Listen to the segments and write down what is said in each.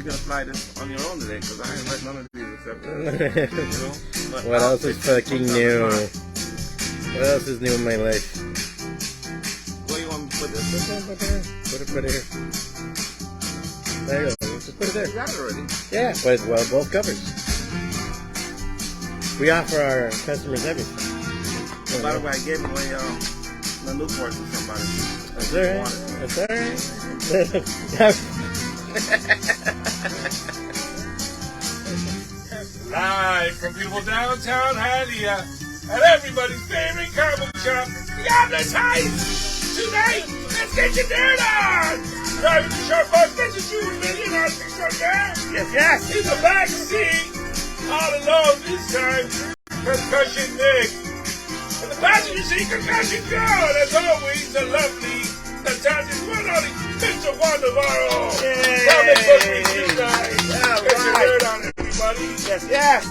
gonna fly this on your own today, because I ain't read none of these except What else is fucking new? What else is new in my life? Where you want me to put this? Put it here. There you go. Just put it there. You got it already. Yeah, but well, both covers. We offer our customers everything. So by the way, I gave away the Newport to somebody. That's alright. That's alright. Live from beautiful downtown Harley at everybody's favorite comic shop, Goblins Heist. Tonight, let's get your dirt on. Driving the sharp box, get your shoes, million on there. Yes. In the back seat, all alone this time, Concussion Nick. And the passenger seat, Concussion Girl. As always, the lovely, the talented, one only, Mr. Juan Navarro. Comic book review night. Get your dirt on, everybody. Yes. Yes.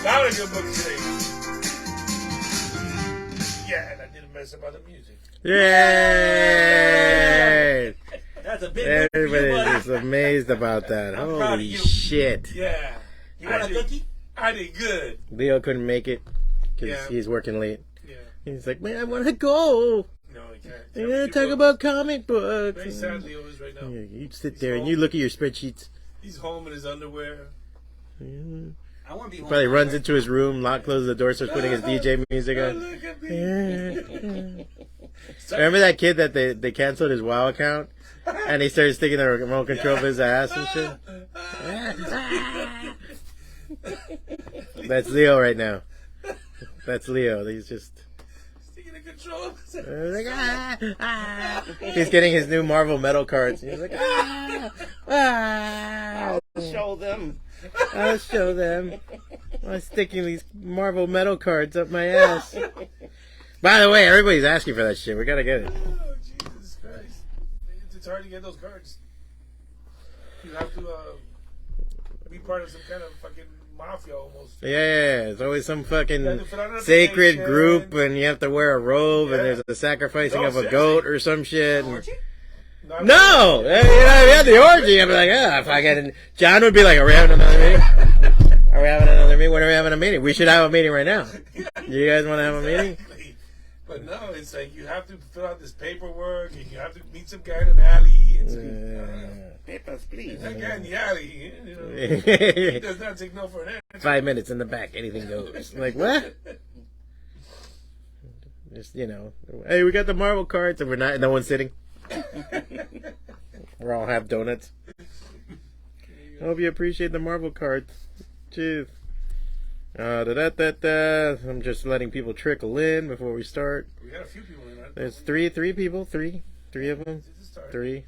Now a good book today. Yeah, and I didn't mess up on the music. Yay! That's a big Everybody is amazed about that. I'm proud of Holy you. shit. Yeah. You want a cookie? I did good. Leo couldn't make it because Yeah. he's working late. Yeah. He's like, man, I want to go. No, he can't. I gotta talk about comic books. Very sad Leo is right now. Yeah, you sit there and you look at your spreadsheets. He's home in his underwear. Yeah. I want to be home. Probably runs into his room, closes the door, starts putting his DJ music Oh, on. look at me. Yeah. Remember that kid that they canceled his WoW account? And he started sticking the remote control of his ass and shit? That's Leo right now. That's Leo. He's just... Sticking the control. like, He's getting his new Marvel metal cards. He's like, I'll show them. I'll show them. I'm sticking these Marvel metal cards up my ass. By the way, everybody's asking for that shit. We gotta get it. Oh, Jesus Christ. It's hard to get those cards. You have to be part of some kind of fucking mafia almost. Yeah, it's always some fucking You have to fill out an sacred application. group, and you have to wear a robe, and Yeah. there's a sacrificing No, of a seriously. goat or some shit. Orgy? No! You had the orgy. I'd be like, fucking... John would be like, are we having another meeting? Are we having another meeting? When are we having a meeting? We should have a meeting right now. You guys want to have a meeting? Exactly. But no, it's like you have to fill out this paperwork, and you have to meet some guy in an alley. And Papers, please. that guy in the alley, you know, he does not take no for an answer. 5 minutes in the back, anything goes. Like, what? Just, hey, we got the Marvel cards, and no one's sitting. We all have donuts. I hope you appreciate the Marvel cards. Jeez. I'm just letting people trickle in before we start. We got a few people in, right? There's three people, three of them, three.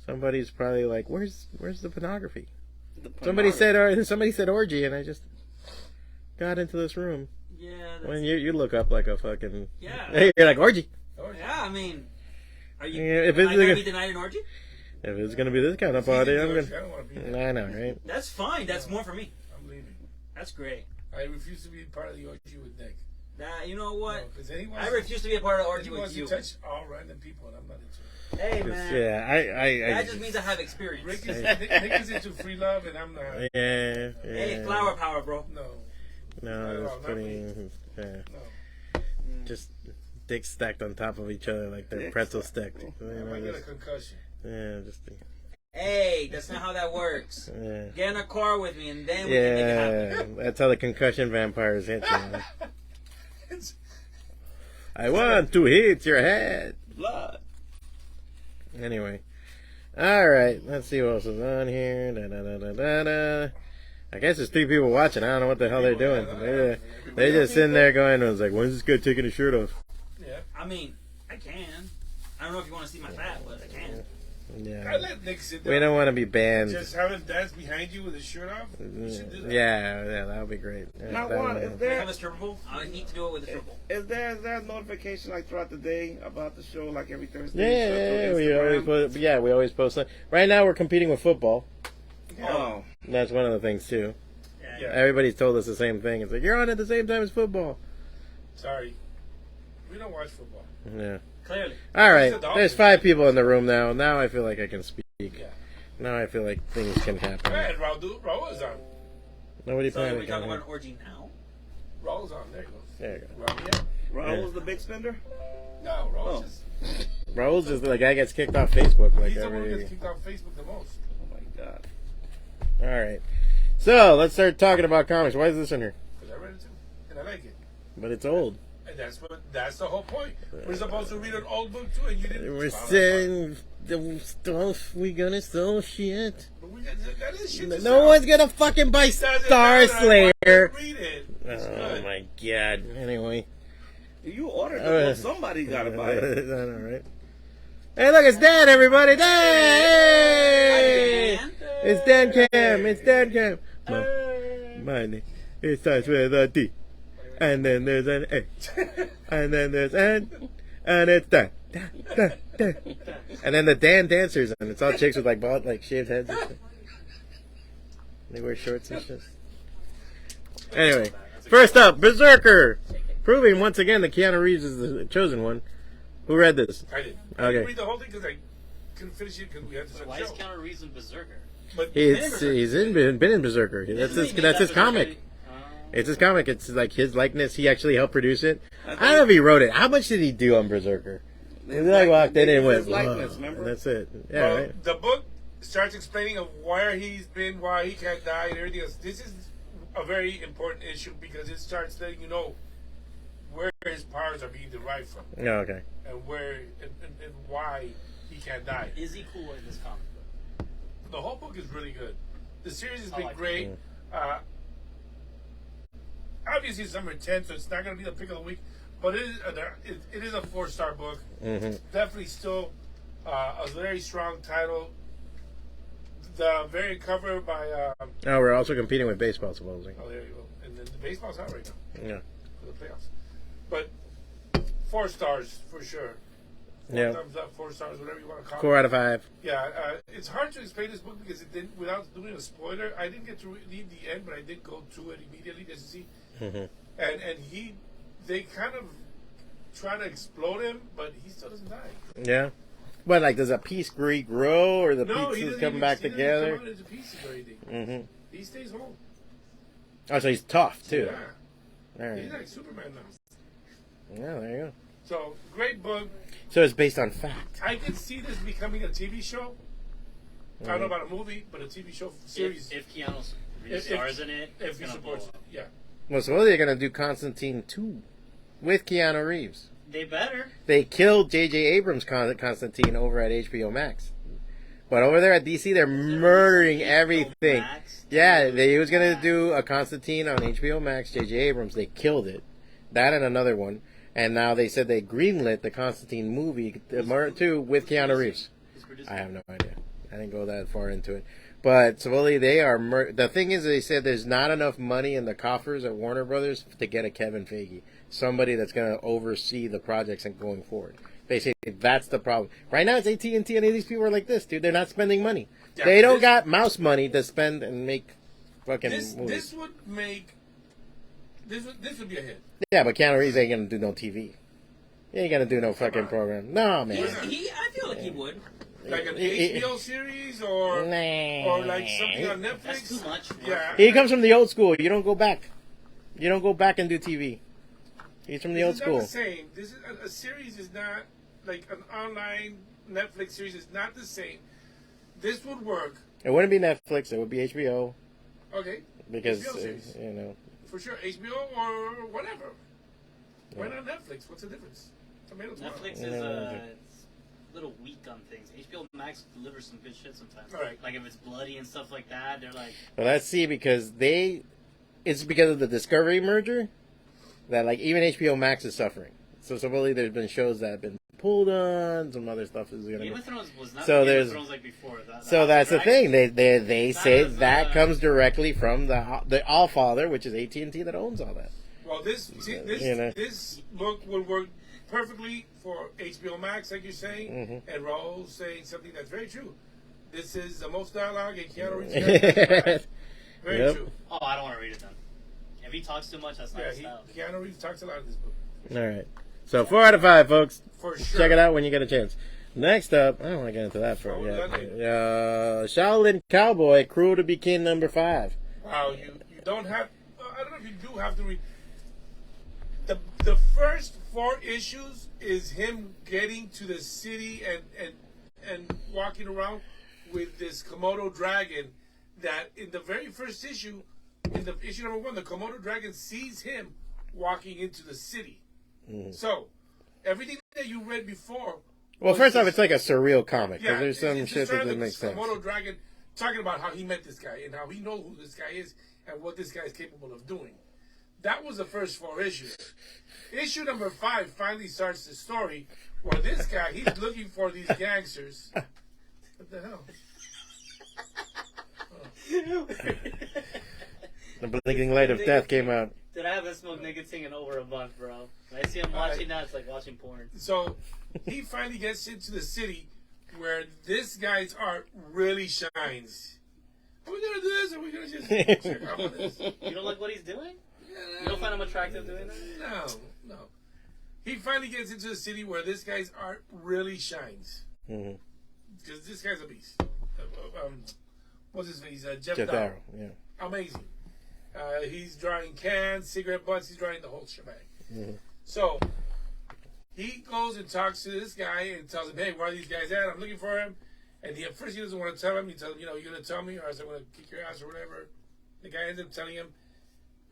Somebody's probably like, "Where's the pornography?" Somebody said orgy, and I just got into this room. Yeah. When you look up like a fucking, Yeah. you're like orgy. Yeah, I mean, are you? Yeah, if am it's I gonna like be denied an orgy? If it's gonna be this kind of party, I'm I gonna. don't want to be there. I know, right? That's fine. That's more for me. I'm leaving. That's great. I refuse to be part of the orgy with Nick. Nah, you know what? No, 'cause anyone I refuse to be a part of the orgy he with wants you. to touch all random people, and I'm not into it. Hey man. Yeah, I That just means I have experience. Nick is into free love, and I'm not. yeah. Hey, flower power, bro. No, just putting, just dicks stacked on top of each other like they're pretzel stacked. I might get a concussion. Yeah, just. Hey, that's not how that works. Yeah. Get in a car with me, and then we can make it happen. That's how the concussion vampires hit you. I want to hit your head. Blood. Anyway. Alright, let's see what else is on here. I guess there's 3 people watching. I don't know what the hell they're doing. They're just sitting there going, I was like, when's this guy taking his shirt off? Yeah. I mean, I can. I don't know if you want to see my fat, but I can. Yeah. I let Nick sit down. We don't want to be banned. Just have him dance behind you with his shirt off. You should do that. Yeah, that would be great. Now, That Juan, would- is Can I there have a stripper pole? I need to do it with a stripper pole. is there a notification like throughout the day about the show, like every Thursday? Yeah, we Instagram? always post. Right now we're competing with football. Oh, That's one of the things too. Yeah. Everybody's told us the same thing. It's like you're on at the same time as football. Sorry. We don't watch football. Yeah. Clearly. All right. It's a dog There's thing. 5 people in the room now. Now I feel like I can speak. Yeah. Now I feel like things can happen. Man, Raul is on. Nobody So are we panic. talking about an orgy now? Raul's on. There you go. There you go. Raul, yeah. Raul's the big spender? No, Raul's Oh. just... Raul's just the guy gets kicked off Facebook like He's the one who every. gets kicked off Facebook the most. Oh my god. All right. So let's start talking about comics. Why is this in here? Because I read it too. And I like it. But it's old. And that's the whole point. We're supposed to read an old book too, and you didn't. We're saying the stuff we gonna sell shit. But that is shit to No sell. one's gonna fucking buy Doesn't matter. Starslayer. Read it. It's Oh good. my god. Anyway. You ordered the book, somebody gotta buy it. All right. Hey, look, it's Dan, everybody. Dan! Dan. It's Dan Cam. It's Dan Cam. My name. It starts with a D. And then there's an A. And then there's N. And it's Dan. Dan, Dan, Dan. And then the Dan dancers, and it's all chicks with like shaved heads and shit. They wear shorts and shit. Anyway, first up, Berserker. Proving once again that Keanu Reeves is the chosen one. Who read this? I did. I Okay. didn't read the whole thing because I couldn't finish it because we had to Why show. is Keanu Reeves in Berserker? But He's been in Berserker. That's his comic. It's his comic. It's like his likeness. He actually helped produce it. I don't know if he wrote it. How much did he do on Berserker? He like walked in and went, likeness, "Whoa." remember? That's it. Yeah, well, right. the book starts explaining of where he's been, why he can't die, and everything else. This is a very important issue because it starts letting you know where his powers are being derived from, Oh, okay. and where and why he can't die. Is he cool in this comic book? The whole book is really good. The series has I been like great. Obviously, it's number 10, so it's not going to be the pick of the week. But it is a 4-star book. Mm-hmm. Definitely still a very strong title. The variant cover by... Oh, we're also competing with baseball, supposedly. oh, there you go. And then the baseball's out right now Yeah. for the playoffs. But 4 stars for sure. 4 Yeah. thumbs up, 4 stars, whatever you want to call 4 it. out of 5. Yeah, it's hard to explain this book because it didn't, without doing a spoiler, I didn't get to read the end, but I did go to it immediately just to see. Mm-hmm. And they kind of try to explode him, but he still doesn't die. Yeah. But like, does a piece regrow, or the No, he pieces doesn't come even, back he doesn't together? come out into pieces or anything. Mm-hmm. He stays home. Oh, so he's tough too. Yeah. All He's right. like Superman now. Yeah, there you go. So, great book. So it's based on fact. I could see this becoming a TV show. I don't know about a movie, but a TV show series. If Keanu If- stars in it, if it's he gonna blow supports it. up. Yeah. Well, so they're gonna do Constantine 2 with Keanu Reeves. They better. They killed J.J. Abrams' Constantine over at HBO Max, but over there at DC, they're murdering everything. Max, Yeah, they was gonna do a Constantine on HBO Max. J.J. Abrams, they killed it. That and another one, and now they said they greenlit the Constantine movie, the Murder 2 with Keanu Reeves. Who's producing I have no idea. I didn't go that far into it. But supposedly they are. The thing is, they said there's not enough money in the coffers at Warner Brothers to get a Kevin Feige, somebody that's going to oversee the projects and going forward. Basically, that's the problem. Right now, it's AT&T, and these people are like this, dude. They're not spending money. Yeah, They don't this- got mouse money to spend and make fucking This movies. would make... This would be a hit. Yeah, but Keanu Reeves ain't going to do no TV. He ain't going to do no fucking program. No, man. I feel like he would. Like an He- HBO series or like something on Netflix. That's too much. Yeah. He comes from the old school. You don't go back. You don't go back and do TV. He's from the old This school. is not the same. This is a series is not like an online Netflix series is not the same. This would work. It wouldn't be Netflix. It would be HBO Okay. because HBO series. you know. For sure, HBO or whatever. Why not Netflix? What's the difference? Tomato. Netflix is it's a little weak on things. HBO Max delivers some good shit sometimes. All right. Like if it's bloody and stuff like that, they're like, Well, let's see because it's because of the Discovery merger that like even HBO Max is suffering. So supposedly there's been shows that have been pulled on. Some other stuff is gonna. Game Be. of Thrones was not So Game there's- of Thrones like before. So that's the thing. They That say is, that comes directly from the Allfather, which is AT&T that owns all that. Well, this You know. this book would work perfectly for HBO Max, like you're saying, Mm-hmm. and Raul's saying something that's very true. This is the most dialogue in Keanu Reeves' character. Very Yep. true. Oh, I don't want to read it then. If he talks too much, that's not Yeah, his style. Keanu Reeves talks a lot in this book. All right. So 4 out of 5, folks. For sure. Check it out when you get a chance. Next up, I don't want to get into that for yet. Shaolin Cowboy, Cruel to Be King #5. Wow, you don't have. I don't know if you do have to read. The first 4 issues is him getting to the city and walking around with this Komodo dragon. That in the very first issue, in the issue #1, the Komodo dragon sees him walking into the city. Mm-hmm. So everything that you read before. Well, first off, it's like a surreal comic. Yeah, there's some shit that doesn't make sense. Komodo dragon talking about how he met this guy and how he knows who this guy is and what this guy is capable of doing. That was the first 4 issues. Issue #5 finally starts the story where this guy, he's looking for these gangsters. What the hell? The Blinking Light of Death came out. Dude, I haven't smoked nicotine in over a month, bro. When I see him watching that, it's like watching porn. So he finally gets into the city where this guy's art really shines. Are we gonna do this? Or are we gonna just check out on this? You don't like what he's doing? You don't find him attractive doing that? No. He finally gets into the city where this guy's art really shines. Because this guy's a beast. What's his name? He's Jeff Darrow. Yeah. Amazing. He's drawing cans, cigarette butts. He's drawing the whole shebang. So he goes and talks to this guy and tells him, "Hey, where are these guys at? I'm looking for him." And at first he doesn't want to tell him. He tells him, "You're going to tell me, or else I'm going to kick your ass or whatever." The guy ends up telling him,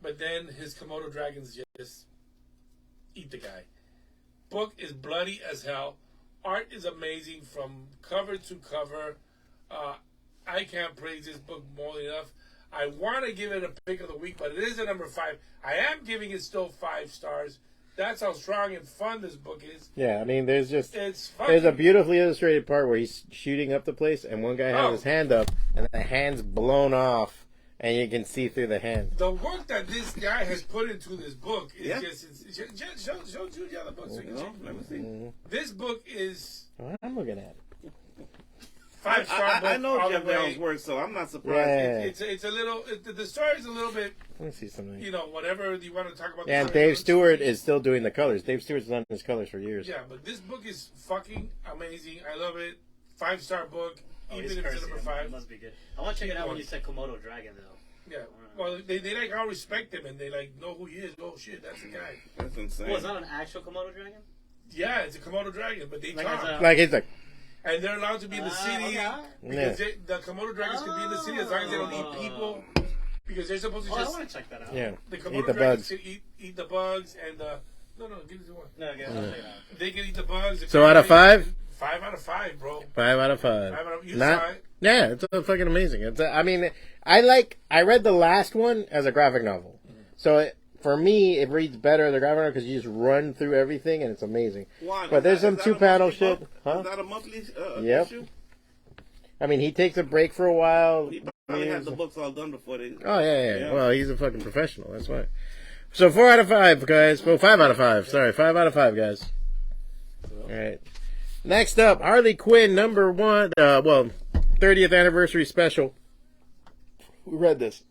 but then his Komodo dragons just eat the guy. Book is bloody as hell. Art is amazing from cover to cover. I can't praise this book more enough. I want to give it a pick of the week, but it is a #5. I am giving it still 5 stars. That's how strong and fun this book is. Yeah, I mean, there's There's a beautifully illustrated part where he's shooting up the place, and one guy has his hand up, and the hand's blown off, and you can see through the hand. The work that this guy has put into this book is just show you the other book so you can check. Let me see. This book is. Well, I'm looking at it. 5-star book. I know all Jeff the way. Darrow's work, so I'm not surprised. It's a little. The story's a little bit. Let me see something. Whatever you want to talk about. Yeah, and Dave Stewart is still doing the colors. Dave Stewart's done his colors for years. Yeah, but this book is fucking amazing. I love it. 5-star book, even if it's #5. It must be good. I want to check it out when you said Komodo Dragon, though. Yeah. Well, they like all respect him and they like know who he is. Oh shit, that's the guy. That's insane. Well, it's not an actual Komodo Dragon? Yeah, it's a Komodo dragon, but they talk. Like it's like. And they're allowed to be in the city because the Komodo dragons can be in the city as long as they don't eat people. Because they're supposed to just. I want to check that out. Yeah. The Komodo eat the dragons bugs. can eat the bugs and no, give it to one. No, okay, I'll check it out. They can eat the bugs. So out of 5? 5 out of 5, bro. 5 out of 5. 5 out of. You Not, saw it. yeah, it's fucking amazing. I mean, I read the last one as a graphic novel, so for me it reads better the graphic novel because you just run through everything and it's amazing. Why? But there's some 2-panel shit, huh? Is that a monthly Yep. issue? I mean, he takes a break for a while. He probably had the books all done before they. Oh yeah. Well, he's a fucking professional. That's why. So 4 out of 5, guys. Well, 5 out of 5. Sorry, 5 out of 5, guys. All right. Next up, Harley Quinn #1. 30th anniversary special. Who read this?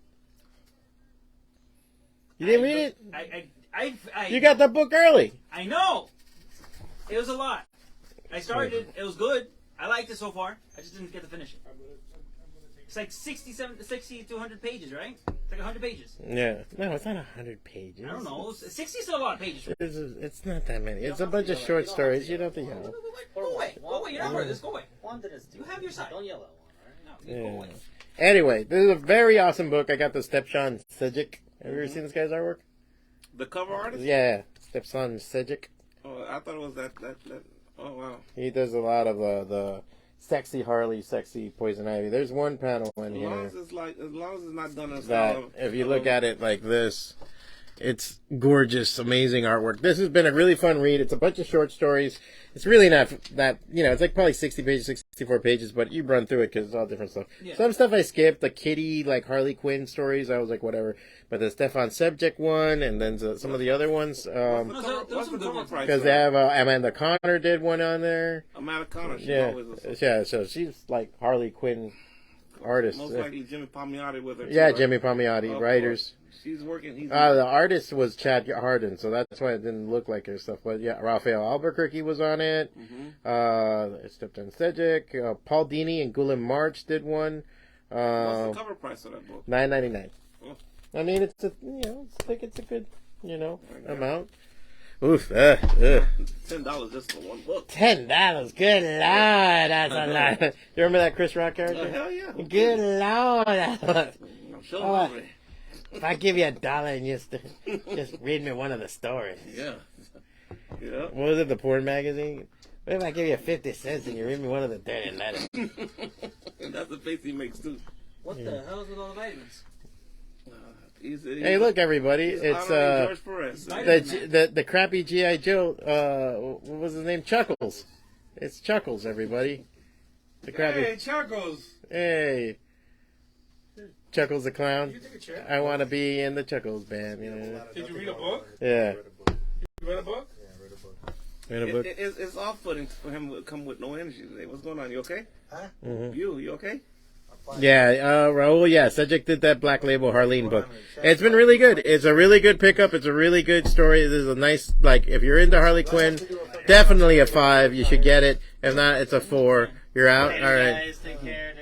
You didn't read it? You got the book early. I know. It was a lot. I started it. It was good. I liked it so far. I just didn't get to finish it. It's like 60 to 100 pages, right? It's like 100 pages. Yeah. No, it's not 100 pages. I don't know. 60 is still a lot of pages. It's not that many. It's a bunch of short stories. You don't have to yell. Go away. Go away. You're not worth this. Go away. You have your side. Don't yell at one, No, you go away. Anyway, this is a very awesome book. I got the Stepson Sejic. Have you ever seen this guy's artwork? The cover artist? Yeah, Stepson Sejic. Oh, I thought it was that. Oh, wow. He does a lot of the sexy Harley, sexy Poison Ivy. There's one panel in here. As long as it's not done in that style. if you look at it like this, it's gorgeous, amazing artwork. This has been a really fun read. It's a bunch of short stories. It's really not that, it's like probably 60 pages, 64 pages, but you run through it because it's all different stuff. Yeah. Some stuff I skipped, the Kitty, like Harley Quinn stories, I was like, whatever. But the Stefan Subject one, and then some of the other ones. What's the cover price? Because they have Amanda Connor did one on there. Amanda Connor, yeah. So she's like Harley Quinn artists. Most likely Jimmy Palmiotti with her. Yeah, too, right? Jimmy Palmiotti, writers. She's working. He's The artist was Chad Hardin, so that's why it didn't look like her stuff. But yeah, Raphael Albuquerque was on it. Stephen Sejic, Paul Dini and Gulen March did one. What's the cover price of that book? $9.99. Oh. I mean, it's a I think it's a good amount. Oof. $10 just for one book. $10. Good lord, that's a lot. You remember that Chris Rock character? Hell yeah. Good lord. I'm sure hungry. If I give you $1 and just read me one of the stories. Yeah. Yeah. What was it, the porn magazine? What if I give you 50 cents and you read me one of the dirty letters? And that's the face he makes too. What the hell is with all the vitamins? Hey, look, everybody! It's George Perez. the crappy GI Joe. What was his name? Chuckles. It's Chuckles, everybody. The crappy. Hey, Chuckles. Hey, Chuckles the clown. You take a chair. I want to be in the Chuckles band. You know? Did you read a book? Yeah. You read a book? Read a book. It's off-putting for him to come with no energy today. What's going on? You okay? Huh? You okay? Yeah, Raul, yeah, Cedric did that Black Label Harleen book. It's been really good. It's a really good pickup. It's a really good story. This is a nice, like, if you're into Harley Quinn, definitely a 5. You should get it. If not, it's a 4. You're out? All right. Guys, take care.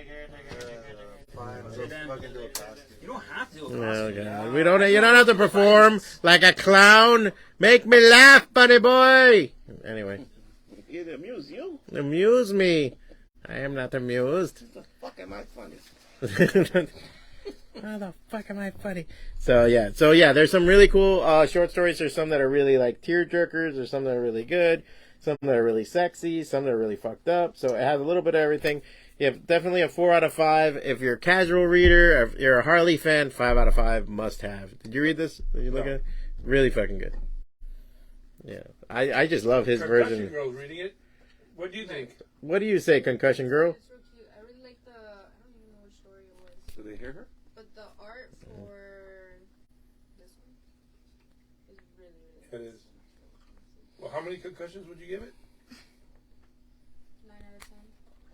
You don't have to do a costume. Oh, God. You don't have to perform like a clown. Make me laugh, bunny boy. Anyway. It amuse you. Amuse me. I am not amused. The fuck am I funny? How the fuck am I funny? So yeah, there's some really cool short stories. There's some that are really like tear jerkers. There's some that are really good. Some that are really sexy. Some that are really fucked up. So it has a little bit of everything. You have definitely a 4 out of 5. If you're a casual reader, if you're a Harley fan, 5 out of 5 must have. Did you read this? Did you look at it? Really fucking good. Yeah, I just love his version. Girl's reading it. What do you think? What do you say, Concussion Girl? It's so cute. I really like the. I don't even know which story it was. Do they hear her? But the art for this one is really, really It is. Well, how many concussions would you give it? 9 out of 10.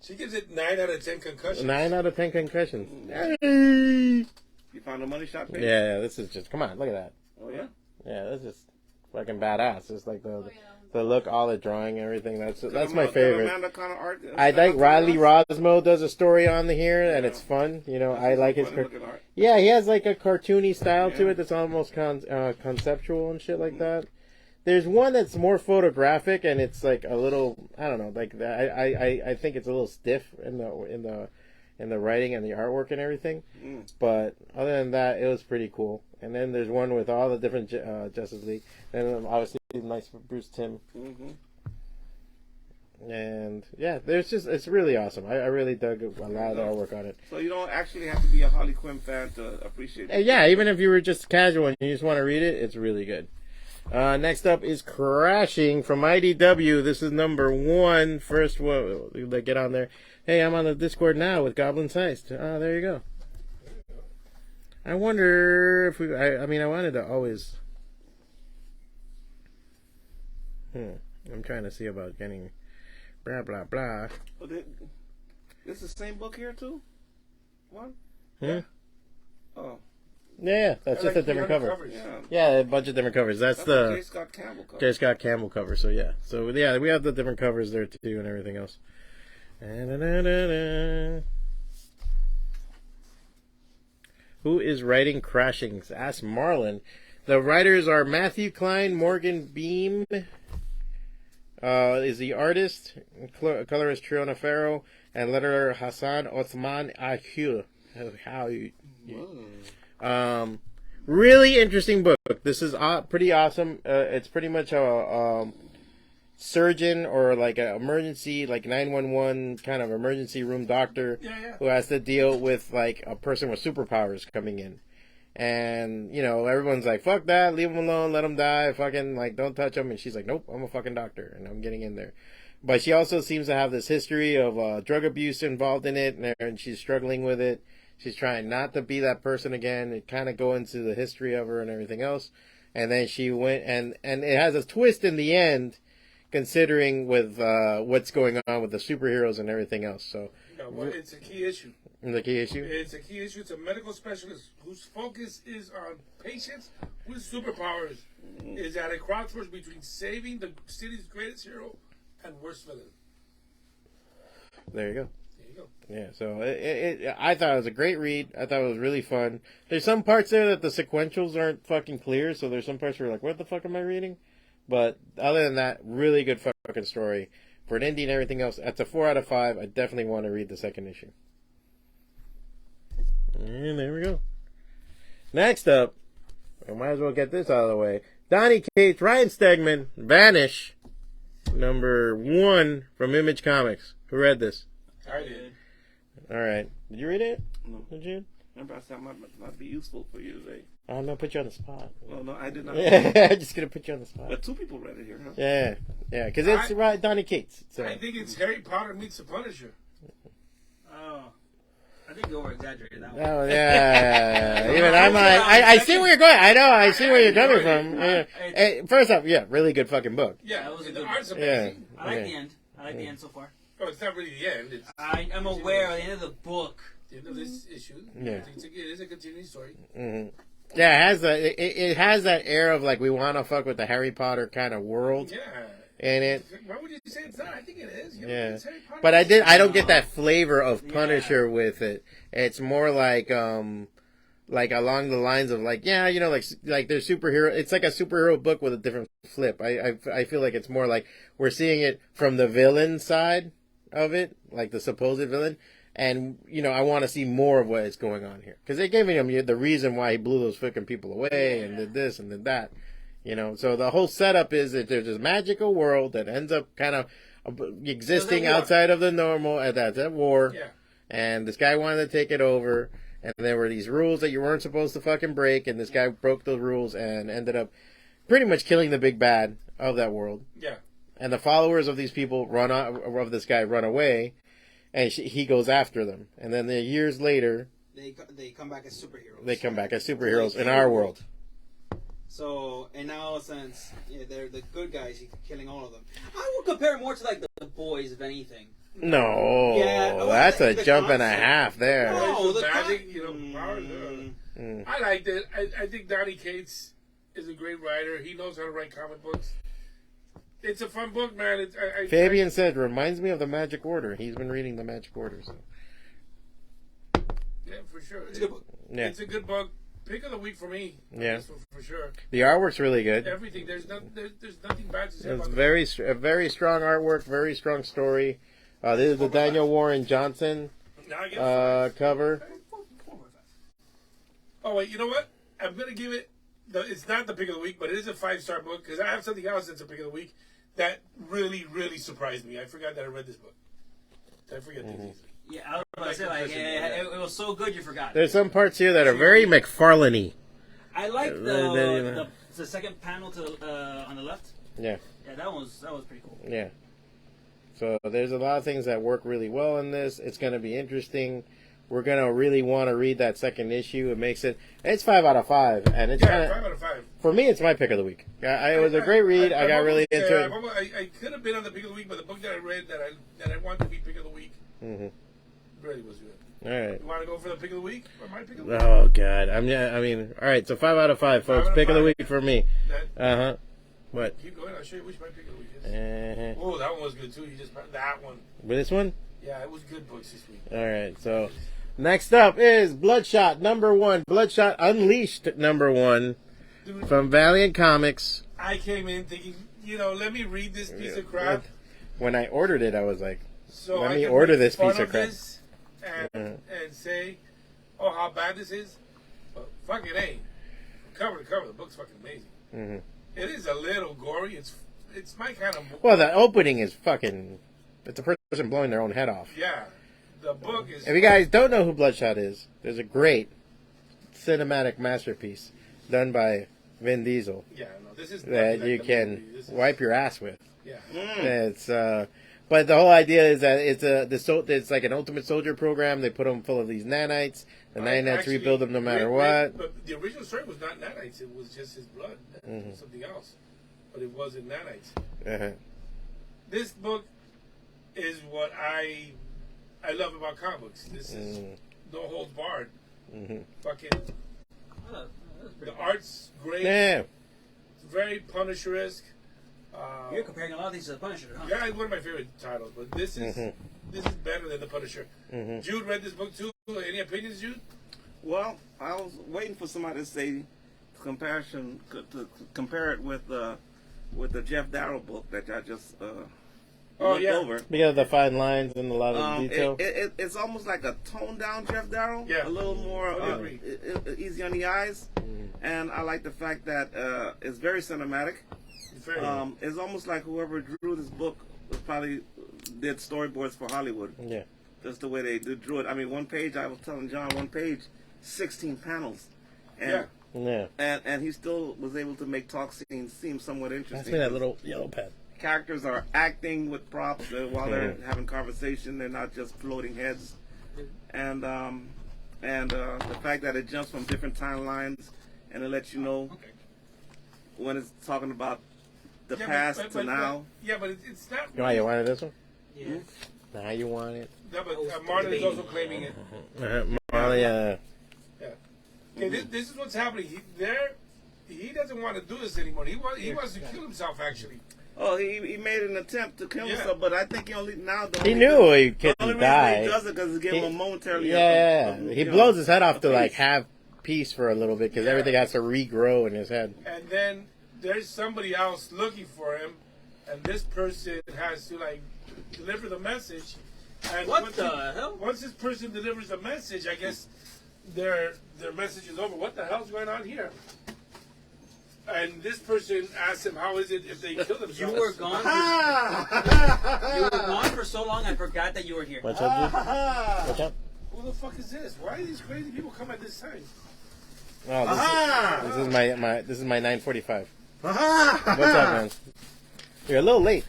She gives it 9 out of 10 concussions. 9 out of 10 concussions. Hey. You found a money shot page? Yeah, this is just, come on, look at that. Oh, yeah? Yeah, that's just fucking badass. It's like Oh, yeah. the look, all the drawing, everything. That's my favorite. Amanda kind of art, I like Riley Rosmo does a story on here, and it's fun. You know, I like his. art. Yeah, he has like a cartoony style to it that's almost conceptual and shit like that. There's one that's more photographic, and it's like a little, I don't know, like I think it's a little stiff in the writing and the artwork and everything. But other than that, it was pretty cool. And then there's one with all the different Justice League, and obviously nice for Bruce Timm. And yeah, it's really awesome. I really dug a lot of the artwork on it. So you don't actually have to be a Harley Quinn fan to appreciate it. Yeah, even if you were just casual and you just want to read it, it's really good. Next up is Crashing from IDW. This is number 1. First one, get on there. Hey, I'm on the Discord now with Goblins Heist. Oh, there you go. I wonder if I wanted to always. I'm trying to see about getting blah blah blah. Oh, this is the same book here too? One? Yeah. Oh. Yeah, that's just a different cover. Yeah, a bunch of different covers. That's the J. Scott Campbell cover. J. Scott Campbell cover. So yeah, we have the different covers there too and everything else. Who is writing Crashings? Ask Marlon. The writers are Matthew Klein, Morgan Beam is the artist, colorist Triona Farrow, and letterer Hassan Othman Ahul. Really interesting book. This is pretty awesome. It's pretty much a surgeon or like an emergency, like 911 kind of emergency room doctor who has to deal with like a person with superpowers coming in. And, you know, everyone's like, fuck that, leave him alone, let him die, fucking, like, don't touch him. And she's like, nope, I'm a fucking doctor, and I'm getting in there. But she also seems to have this history of drug abuse involved in it, and she's struggling with it. She's trying not to be that person again, and kind of go into the history of her and everything else. And then she went, and it has a twist in the end, considering with what's going on with the superheroes and everything else. So, well, it's a key issue. The key issue? It's a key issue. It's a medical specialist whose focus is on patients with superpowers. Is at a crossroads between saving the city's greatest hero and worst villain. There you go. There you go. Yeah, so I thought it was a great read. I thought it was really fun. There's some parts there that the sequentials aren't fucking clear, so there's some parts where you're like, what the fuck am I reading? But other than that, really good fucking story. For an indie and everything else, that's a 4 out of 5. I definitely want to read the second issue. And there we go. Next up, I might as well get this out of the way. Donny Cates, Ryan Stegman, Vanish, number 1 from Image Comics. Who read this? I did. All right. Did you read it? No. Did you? Remember, I said I might be useful for you today. I'm going to put you on the spot. No, I did not. I'm just going to put you on the spot. But 2 people read it here, huh? Yeah. Yeah, because it's right, Donny Cates. So. I think it's Harry Potter meets the Punisher. Oh, I think you over-exaggerated that one. Oh, yeah. Even I see where you're going. I know. I see where you're coming from. Yeah. Hey, first off, yeah, really good fucking book. Yeah, That was a the good art's one. amazing. I like the end. I like the end so far. Oh, it's not really the end. It's I am aware of the end of the book. the end of this issue. Yeah. It is a continuing story. Mm-hmm. Yeah, it has that air of like we want to fuck with the Harry Potter kind of world. Yeah. And it, Why would you say it's not? I think it is. You know, yeah. it's Harry Potter. But I don't get that flavor of Punisher with it. It's more like along the lines of like, yeah, you know, like there's superhero. It's like a superhero book with a different flip. I feel like it's more like we're seeing it from the villain side of it, like the supposed villain. And, you know, I want to see more of what is going on here. Because they gave him the reason why he blew those fucking people away and did this and did that. You know, so the whole setup is that there's this magical world that ends up kind of existing outside of the normal, that's at war. Yeah. And this guy wanted to take it over. And there were these rules that you weren't supposed to fucking break. And this guy broke those rules and ended up pretty much killing the big bad of that world. Yeah. And the followers of these people run away. And he goes after them. And then years later, They come back as superheroes. they come back as superheroes in our world. So, and now since they're the good guys, he's killing all of them. I would compare it more to like the boys, if anything. No, Yeah, that's a the jump and a concept. half there. No, the the magic, con- you know, powers. Mm. I liked it. I think Donny Cates is a great writer. He knows how to write comic books. It's a fun book, man. Fabian said, reminds me of the Magic Order. He's been reading the Magic Order. So. Yeah, for sure. It's a good book. Yeah. It's a good book. Pick of the week for me. Yeah. This one for sure. The artwork's really good. Everything. There's nothing bad to say It's about a very strong artwork, very strong story. This is the Daniel Warren Johnson Now I get cover. Oh wait, you know what? I'm gonna give it. It's not the pick of the week, but it is a 5-star book because I have something else that's a pick of the week that really, really surprised me. I forgot that I read this book. I forget things easily. Yeah, I was about to say, like, it was so good you forgot. There's some parts here that are very McFarlane-y. I like the second panel on the left. Yeah. Yeah, that was pretty cool. Yeah. So there's a lot of things that work really well in this. It's going to be interesting. We're going to really want to read that second issue. It makes it. It's 5 out of 5, and it's Yeah, kinda, 5 out of 5. for me. It's my pick of the week. It was a great read. I got really into it. I could have been on the pick of the week, but the book that I read that I want to be pick of the week Mm-hmm. really was good. All right. You want to go for the pick of the week or my pick of the week? Oh God. I mean, all right. So 5 out of 5, folks. 5 out of Pick of the 5. week for me. That, What? Keep going. I'll show you which my pick of the week is. Uh-huh. Oh, that one was good too. You just that one. With this one? Yeah, it was good books this week. All right. So next up is Bloodshot #1. Bloodshot Unleashed #1 Dude, from Valiant Comics. I came in thinking, let me read this piece of crap. When I ordered it, I was like, So let I me can order make this fun piece of crap. this and say, oh, how bad this is. But fuck it ain't. Cover to cover, the book's fucking amazing. Mm-hmm. It is a little gory. It's my kind of book. Well, the opening is fucking. It's a person blowing their own head off. Yeah, the book is. If you guys don't know who Bloodshot is, there's a great cinematic masterpiece done by Vin Diesel Yeah, no, this is that nothing you like the can movie. This is- wipe your ass with. Yeah. It's but the whole idea is that it's like an ultimate soldier program. They put them full of these nanites. The nanites Actually, rebuild them no matter what. But the original story was not nanites. It was just his blood. It was something else. But it wasn't nanites. Uh-huh. This book is what I love about comic books. This is no holds barred. Mm-hmm. Fucking, Oh, that's pretty the good. art's great. Yeah. It's very Punisher-esque. You're comparing a lot of things to the Punisher, huh? Yeah, it's one of my favorite titles, but this is better than the Punisher. Mm-hmm. Jude read this book too. Any opinions, Jude? Well, I was waiting for somebody to say to compare it with the Jeff Darrow book that I just looked over. Because of the fine lines and a lot of detail. It's almost like a toned down Jeff Darrow. Yeah. A little more Totally easy on the eyes. And I like the fact that it's very cinematic. Very It's almost like whoever drew this book probably did storyboards for Hollywood. Yeah. Just the way they drew it. I mean, one page, I was telling John, 16 panels. And, Yeah. and he still was able to make talk scenes seem somewhat interesting. Pass me that little yellow pad. Characters are acting with props while they're having conversation. They're not just floating heads. And the fact that it jumps from different timelines and it lets you know when it's talking about the past to now. But it's not. Oh, you wanted this one? Yeah. Now you want it. No, but Marlon is also claiming it. Marley, Okay, this is what's happening. He doesn't want to do this anymore. He wants to kill himself, actually. Oh, he made an attempt to kill himself, but I think he only now. he knew he The couldn't only reason die. he does it because it's giving him momentarily. He blows his head off to like have peace for a little bit because everything has to regrow in his head. And then there's somebody else looking for him, and this person has to like deliver the message. And What the hell? Once this person delivers the message, I guess their message is over. What the hell's going on here? And this person asks him, "How is it if they kill themselves?" You were gone. You were gone for so long. I forgot that you were here. What's up, dude? What's up? Who the fuck is this? Why do these crazy people come at this time? Oh, this is my 9:45. What's up, man? You're a little late.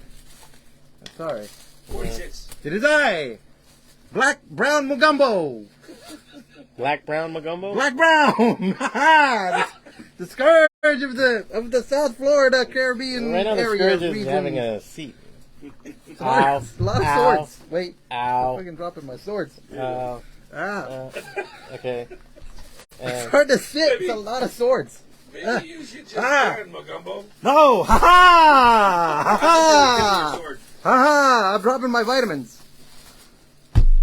Sorry. 46. It is I, Black Brown Mugumbo. Black Brown Magumbo? Black Brown. the scourge of the South Florida Caribbean Right now the area scourge is region. having a seat. A Ow. lot of Ow. swords. Wait. Ow. I'm fucking dropping my swords. Ow. Okay. It's hard to sit. It's a lot of swords. Maybe you should just turn, Magumbo. No! Ha ha! Ha ha! Sword. Ha ha! I'm dropping my vitamins.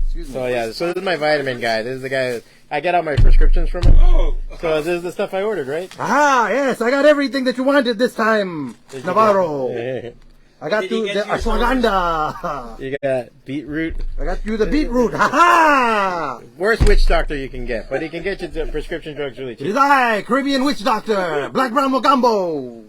Excuse me. So yeah, so this is my vitamin guy. This is the guy I get all my prescriptions from him. Oh. So this is the stuff I ordered, right? Ah, yes, I got everything that you wanted this time, Navarro. I got Did he you get the you your ashwagandha. You got beetroot. I got you the beetroot. Ha ha! Worst witch doctor you can get, but he can get you the prescription drugs really It cheap. is I, Caribbean witch doctor, Black Brown Mocambo.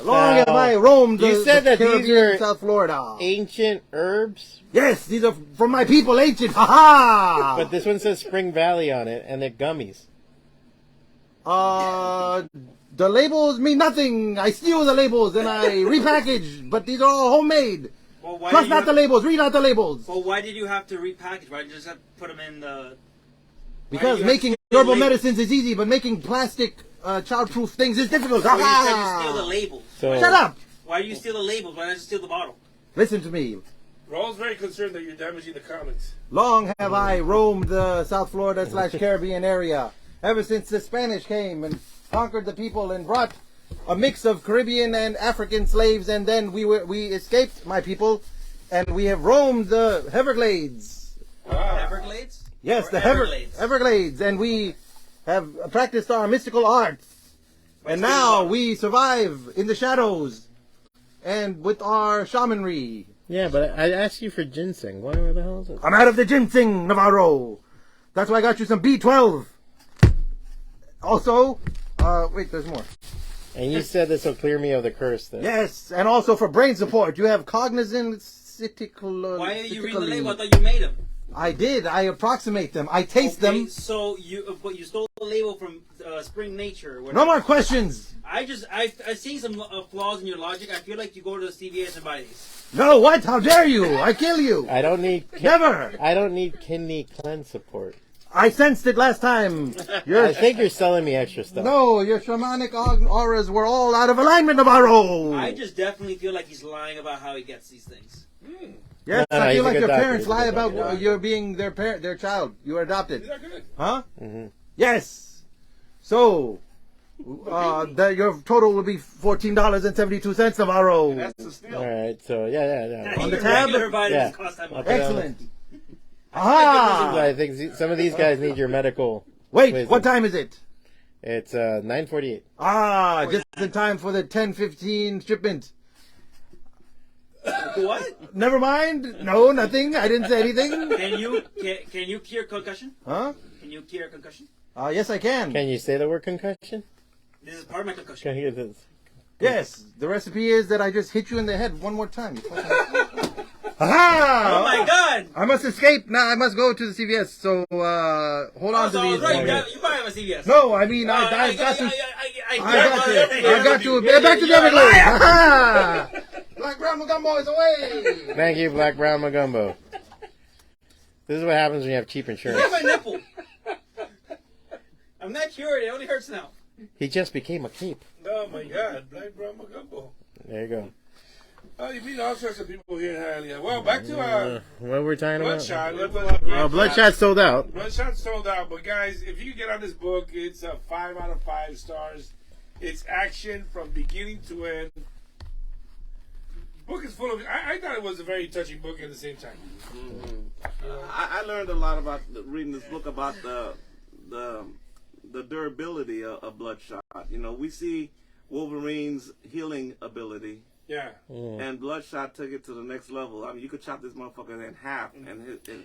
Long have I roamed you the, said the that these Caribbean were and South Florida. Ancient herbs, Yes, these are from my people, ancient. Ha ha! but this one says Spring Valley on it, and they're gummies. The labels mean nothing. I steal the labels and I repackage, but these are all homemade. Well, why Trust did you not the labels. Read out the labels. Well, why did you have to repackage? Why did you just have to put them in the... Because you have making to steal herbal labels? medicines is easy, but making plastic child-proof things is difficult. Well, you said you Ha steal the ha! labels. So Shut up! Why do you steal the labels? Why not just steal the bottle? Listen to me. Raul's very concerned that you're damaging the comics. Long have I roamed the South Florida / Caribbean area, ever since the Spanish came and conquered the people and brought a mix of Caribbean and African slaves, and then we escaped, my people, and we have roamed the Everglades. Everglades? Yes, Or the Everglades? Everglades, and we have practiced our mystical arts, and What's now the- we survive in the shadows, and with our shamanry. yeah, but I asked you for ginseng. Why the hell is it? I'm out of the ginseng, Navarro. That's why I got you some B12. Also, wait, there's more. And you said this will clear me of the curse. Then. Yes, and also for brain support, you have cognizant Why are you reading the label? I thought you made them. I did. I approximate them. I taste them. So but you stole the label from Spring Nature. Or whatever. No more questions. I've seen some flaws in your logic. I feel like you go to the CVS and buy these. No, what? How dare you? I kill you. I don't need. Never. I don't need kidney cleanse support. I sensed it last time. I think you're selling me extra stuff. No, your shamanic auras were all out of alignment, Navarro. I just definitely feel like he's lying about how he gets these things. Yes, No, I he's feel a like good your doctor. parents He's a lie good about doctor. your being their child. You are adopted. Is that good? Huh? Mm-hmm. Yes. So, your total will be $14.72 tomorrow. That's a steal. All right, so yeah. On the Even tab? regular vitamins Yeah. cost that much. Okay. Excellent. I Aha! think some of these guys need your medical. Wait, wisdom. what time is it? It's 9:48. Just in time for the 10:15 shipment. What? Never mind. No, nothing. I didn't say anything. Can you cure concussion? Huh? Can you cure concussion? Yes, I can. Can you say the word concussion? This is part of my concussion. Can you get this? Yes. The recipe is that I just hit you in the head one more time. You fucking- Aha! Oh my God! I must escape. Now I must go to the CVS. So, hold on to So, these. right, you probably have a CVS. No, I mean, I got to. I I got to. Back to the Everglades. Aha! Black Brown Gumbo is away. Thank you, Black Brown Magumbo. This is what happens when you have cheap You insurance. have my nipple. I'm not cured. It only hurts now. He just became a cape. Oh my God, Black Brown Magumbo. There you go. Oh, you meet all sorts of people here in Hialeah. Well, back to What were we talking about? Bloodshot. Bloodshot sold out. Bloodshot sold out, but guys, if you get on this book, it's a 5 out of 5 stars. It's action from beginning to end. Book is full of. I thought it was a very touching book at the same time. I learned a lot about reading this book about the durability of Bloodshot. You know, we see Wolverine's healing ability. Yeah. And Bloodshot took it to the next level. I mean, you could chop this motherfucker in half.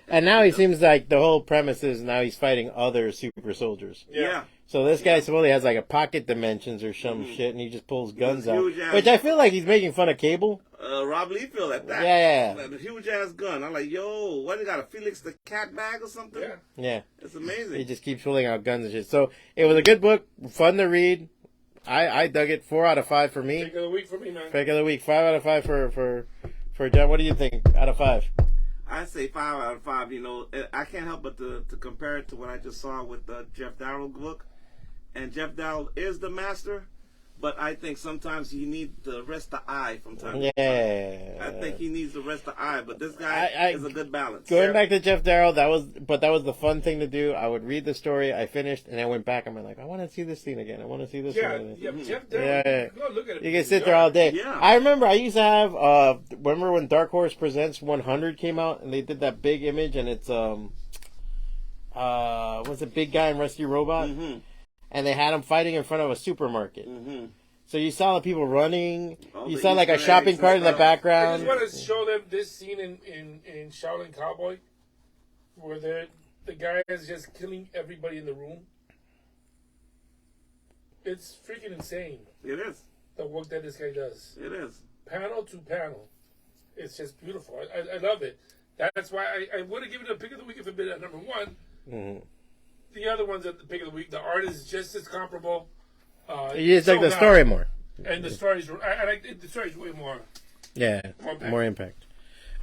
And now he seems like the whole premise is now he's fighting other super soldiers. Yeah. So this guy supposedly has like a pocket dimensions or some shit, and he just pulls guns out. huge ass- Which I feel like he's making fun of Cable. Rob Liefeld at that. Yeah. The huge ass gun. I'm like, yo, what, he got a Felix the Cat bag or something? Yeah. Yeah. It's amazing. He just keeps pulling out guns and shit. So it was a good book, fun to read. I dug it. 4 out of 5 for me. Pick of the week for me, man. Pick of the week. 5 out of 5 for John. What do you think out of 5? I say 5 out of 5. You know, I can't help but to compare it to what I just saw with the Jeff Darrow book. And Jeff Darrow is the master, but I think sometimes you need to rest the eye from time to time. I think he needs to rest the eye, but this guy is a good balance. Going back to Jeff Darrow, that was the fun thing to do. I would read the story, I finished, and I went back. I'm like, I want to see this scene again. I want to see this one. Yeah, Jeff Darrow. Go look at it. You can sit there all day. Yeah. I remember I used to have. Remember when Dark Horse Presents 100 came out, and they did that big image, and it's was it Big Guy and Rusty Robot, and they had him fighting in front of a supermarket. So you saw the people running. You saw like a shopping cart in the I background. just want to show them this scene in Shaolin Cowboy, where the guy is just killing everybody in the room. It's freaking insane, It is. the work that this guy does. It is. Panel to panel. It's just beautiful. I love it. That's why I would have given it a pick of the week if it had been at number 1. The other ones at the pick of the week, the art is just as comparable. You just like the story more. And the story's, I like the story's way more. Yeah, more impact.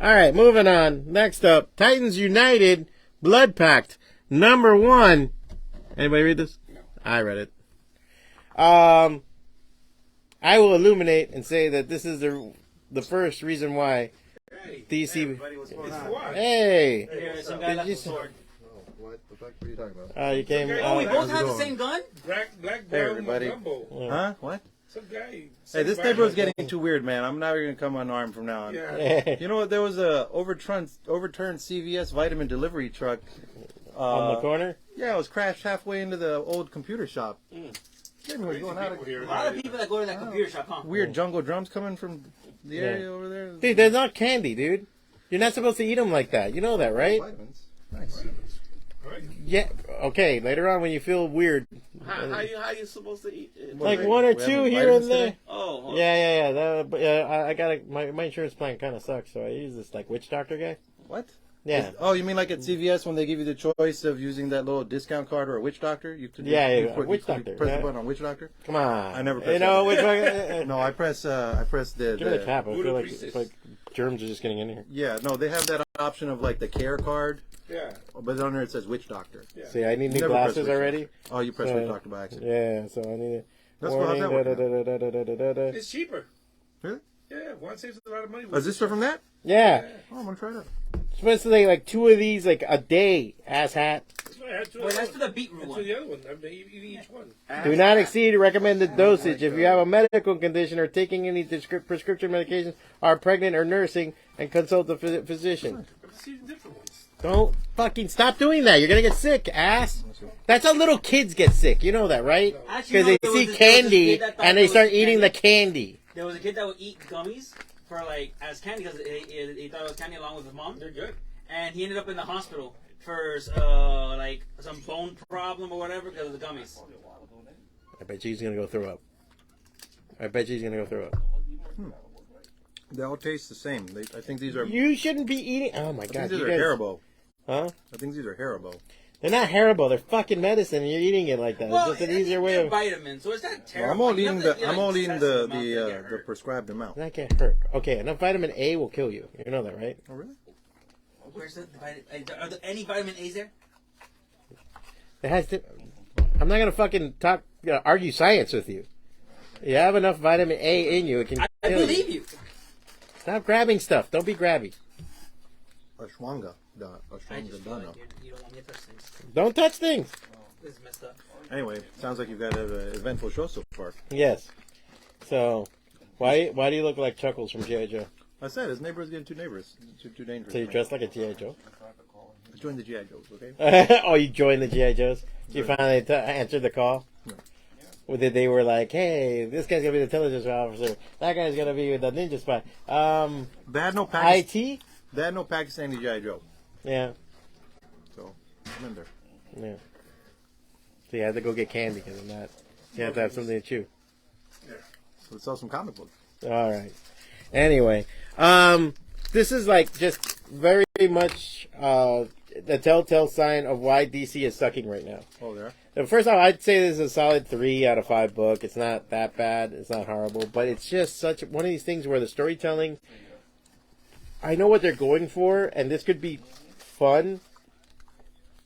All right, moving on. Next up, Titans United, Bloodpact, number 1. Anybody read this? No. I read it. I will illuminate and say that this is the first reason why DC. It's what? Hey, Here, some guy left you a sword. What the fuck are you talking about? you came. Oh, we both have the same gun? Black Hey, Brown everybody. Gumbo. Huh? What? Some guy. Hey, this neighborhood's getting too weird, man. I'm not going to come unarmed from now on. Yeah. You know what? There was a overturned CVS vitamin delivery truck. on the corner. Yeah, it was crashed halfway into the old computer shop. Everyone's going out. Here. A lot of people that go to that computer shop, huh? Weird jungle drums coming from the area over there. Dude, they're not candy, dude. You're not supposed to eat them like that. You know that, right? Vitamins. Nice. Yeah. Okay. Later on, when you feel weird, How you supposed to eat it? like 1 or We 2 have here and vitamins there. today? Oh. Yeah. I got my insurance plan kind of sucks, so I use this like witch doctor guy. What? Yeah. Oh, you mean like at CVS when they give you the choice of using that little discount card or a witch doctor? You could Witch you doctor. Press Yeah. the button on witch doctor. Come on. I never pressed You know that. which one? No, I press the. Give me the cap. I Voodoo feel like priestess. it's like germs are just getting in here. Yeah, no, they have that option of like the care card, Yeah. but under it says witch doctor. Yeah. See, I need new Never press glasses witch already. Oh, you press So- witch doctor by accident. Yeah, so I need it. That's what- how's that working out? It's cheaper. Really? Yeah, one saves a lot of money. Is this from that? Yeah. Oh, I'm gonna try that. Supposedly like 2 of these like a day, asshat. That's why I had two. Wait, that's for the beetroot That's one. for the other one. I mean, eat each one. Do not exceed recommended dosage if you have a medical condition or taking any prescription medications, are pregnant or nursing, and consult the physician. But see the different ones. Don't fucking stop doing that. You're gonna get sick, ass. That's how little kids get sick. You know that, right? Actually, Because no, they there see was this candy kid that thought and there they was start eating candy. the candy. There was a kid that would eat gummies for like as candy because he thought it was candy along with his mom. They're good. And he ended up in the hospital for like some bone problem or whatever because of the gummies. I bet you he's gonna go throw up. I bet you he's gonna go throw up. They all taste the same. I think these are. You shouldn't be eating. Oh my I god, think you these are guys. Haribo. Huh? I think these are Haribo. They're not Haribo. They're fucking medicine. And you're eating it like that. Well, it's just an easier way they're of. vitamins, so it's not Well, terrible. I'm only eating Nothing, I'm only eating excessive the amount that get hurt. prescribed amount. That can't hurt. Okay, enough vitamin A will kill you. You know that, right? Oh really? Where's the are there any vitamin A's there? It has to. I'm not gonna fucking argue science with you. You have enough vitamin A in you, it can I kill believe you. you. Stop grabbing stuff. Don't be grabby. Ashwanga. I Ashwanga just feel Dana. like you don't want me to touch things. Don't touch things. This is messed up. Anyway, sounds like you've got an eventful show so far. Yes. So, why do you look like Chuckles from G.I. Joe? I said his neighbor's getting too dangerous. Too dangerous. So you dress like a G.I. Joe? I joined the GI Joes, okay? Oh, you joined the G.I. Joes? You finally answered the call? No. Or they were like, hey, this guy's going to be the intelligence officer. That guy's going to be the ninja spy. They had no IT? They had no Pakistani GI Joe, Yeah. so I'm in there. Yeah. So you had to go get candy because of that. You have to have something to chew. So let's sell some comic books. All right. Anyway, this is like just very much the telltale sign of why DC is sucking right now. Oh, there. First off, I'd say this is a solid 3 out of 5 book. It's not that bad. It's not horrible, but it's just such one of these things where the storytelling. I know what they're going for, and this could be fun,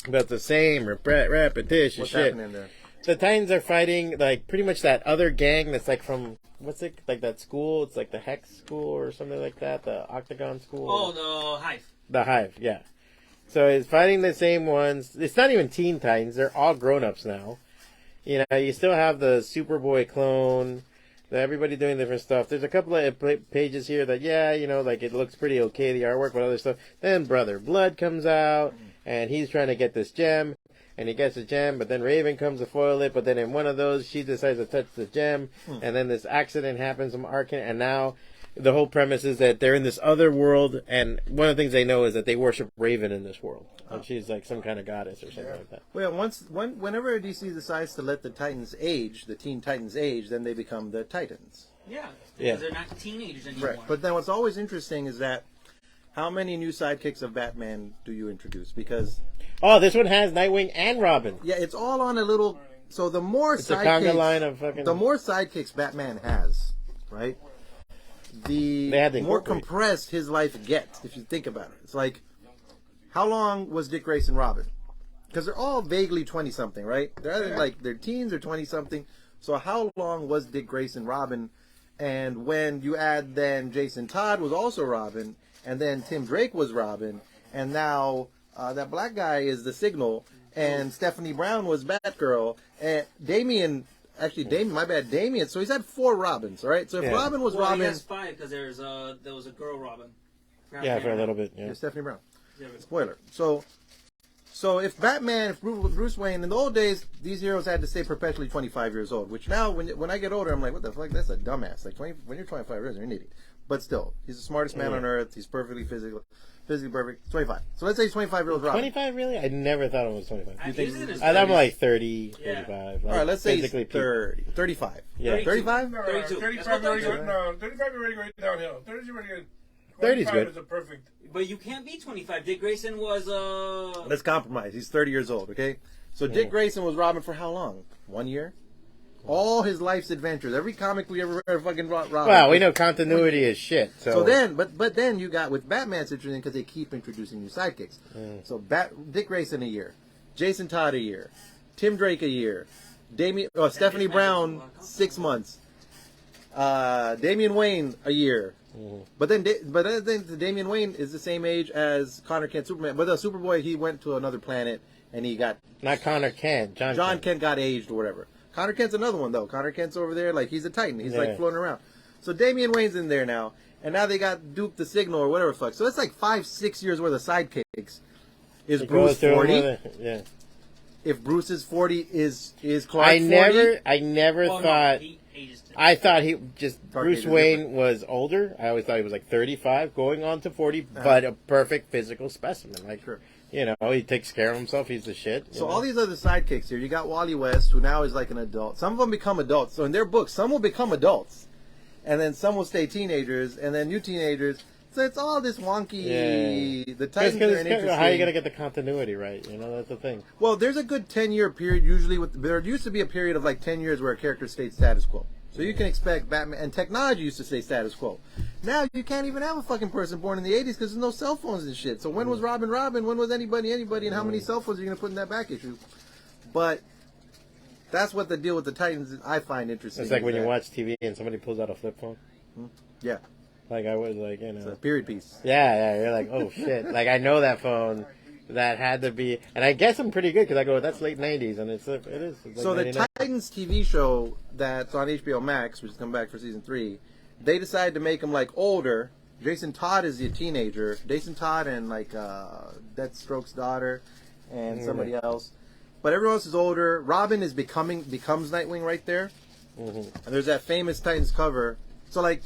but the same repetition What's shit. happening there? The Titans are fighting like pretty much that other gang that's like from what's it like that school? It's like the Hex School or something like that. The Octagon School. Oh, the Hive. The Hive, yeah. So it's fighting the same ones. It's not even Teen Titans. They're all grown-ups now. You know, you still have the Superboy clone. Everybody doing different stuff. There's a couple of pages here that, yeah, you know, like it looks pretty okay, the artwork, but other stuff. Then Brother Blood comes out, and he's trying to get this gem, and he gets the gem, but then Raven comes to foil it, but then in one of those, she decides to touch the gem, and then this accident happens from Arcan, and now the whole premise is that they're in this other world, and one of the things they know is that they worship Raven in this world. And she's like some kind of goddess or something like that. Well, whenever DC decides to let the Titans age, the Teen Titans age, then they become the Titans. Yeah. Yeah. Because they're not teenagers anymore. Right. But then what's always interesting is that how many new sidekicks of Batman do you introduce? Because Oh, this one has Nightwing and Robin. yeah, it's all on a little. So the more It's a conga line sidekicks, of fucking... the more sidekicks Batman has, right? They had to The more incorporate. compressed his life gets. If you think about it, it's like, how long was Dick Grayson Robin? Because they're all vaguely 20-something, right? They're either like they're teens or 20-something. So how long was Dick Grayson Robin? And when you add then Jason Todd was also Robin, and then Tim Drake was Robin, and now that black guy is the Signal, and Stephanie Brown was Batgirl, and Damian. My bad, Damian. So he's had 4 Robins, all right? So if Yeah. Robin was Well, Robin... he has 5 because there was a girl Robin. Yeah, for a little bit, yeah. Yeah, Stephanie Brown. Yeah. Spoiler. So if Bruce Wayne, in the old days, these heroes had to stay perpetually 25 years old, which now, when I get older, I'm like, what the fuck? That's a dumbass. Like, when you're 25 years, you're an idiot. But still, he's the smartest man on earth. He's perfectly physically perfect. 25. So let's say he's 25-year-old Robin. 25, really? I never thought it was 25. I think- think I thought like 30, Yeah. 35. All right, let's say he's physically peak. 30, 35. Yeah. 35? No, 32. 35 already That's going down. 35 already going downhill. 30 already going. 30's 25 good. is a perfect. But you can't be 25. Dick Grayson was Let's compromise. He's 30 years old, okay? So Dick Grayson was Robin for how long? 1 year? All his life's adventures. Every comic we ever read fucking Robin. Well, we know continuity is shit. So then, but then you got with Batman, it's interesting because they keep introducing new sidekicks. So Dick Grayson a year, Jason Todd a year, Tim Drake a year, Stephanie Brown 6 months, Damian Wayne a year. But then Damian Wayne is the same age as Connor Kent Superman. But the Superboy, he went to another planet and he got... Not Connor Kent. John Kent got aged or whatever. Connor Kent's another one, though. Connor Kent's over there. Like, he's a Titan. He's, like, floating around. So Damian Wayne's in there now. And now they got Duke the Signal or whatever the fuck. So it's like 5-6 years worth of sidekicks. Is Bruce 40? Yeah. If Bruce is 40, is Clark 40? I never thought... No, he ages to- I thought he just... Clark Bruce ages Wayne different. was older. I always thought he was like 35, going on to 40, but a perfect physical specimen. Like, Sure. you know, he takes care of himself. He's the shit. So all these other sidekicks here, you got Wally West, who now is like an adult. Some of them become adults. So in their books, some will become adults. And then some will stay teenagers, and then new teenagers. So it's all this wonky... Yeah. The Titans are an interesting... How are you going to get the continuity right? You know, that's the thing. Well, there's a good 10-year period usually. There used to be a period of like 10 years where a character stayed status quo. So you can expect Batman... And technology used to stay status quo. Now you can't even have a fucking person born in the 80s because there's no cell phones and shit. So when was Robin? When was anybody? And how many cell phones are you going to put in that back issue? But that's what the deal with the Titans I find interesting. It's like when you watch TV and somebody pulls out a flip phone. Yeah. Like I was like, you It's a know. period piece. Yeah, you're like, oh shit. Like I know that phone. That had to be, and I guess I'm pretty good because I go, that's late '90s, and it is. It's like So the 99. Titans TV show that's on HBO Max, which is coming back for season 3, they decided to make him like older. Jason Todd is the teenager. Jason Todd and like Deathstroke's daughter and somebody else, but everyone else is older. Robin becomes Nightwing right there, and there's that famous Titans cover. So like,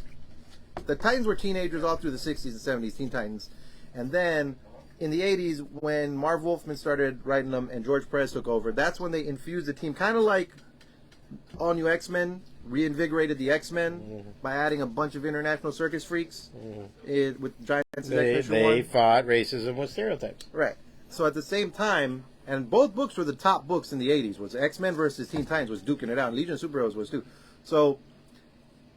the Titans were teenagers all through the 60s and 70s, Teen Titans, and then in the 80s, when Marv Wolfman started writing them and George Perez took over, that's when they infused the team, kind of like All New X-Men reinvigorated the X-Men by adding a bunch of international circus freaks with Giants and X-Men. They fought racism with stereotypes. Right. So at the same time, and both books were the top books in the 80s, was X-Men versus Teen Titans was duking it out, and Legion of Superheroes was too. So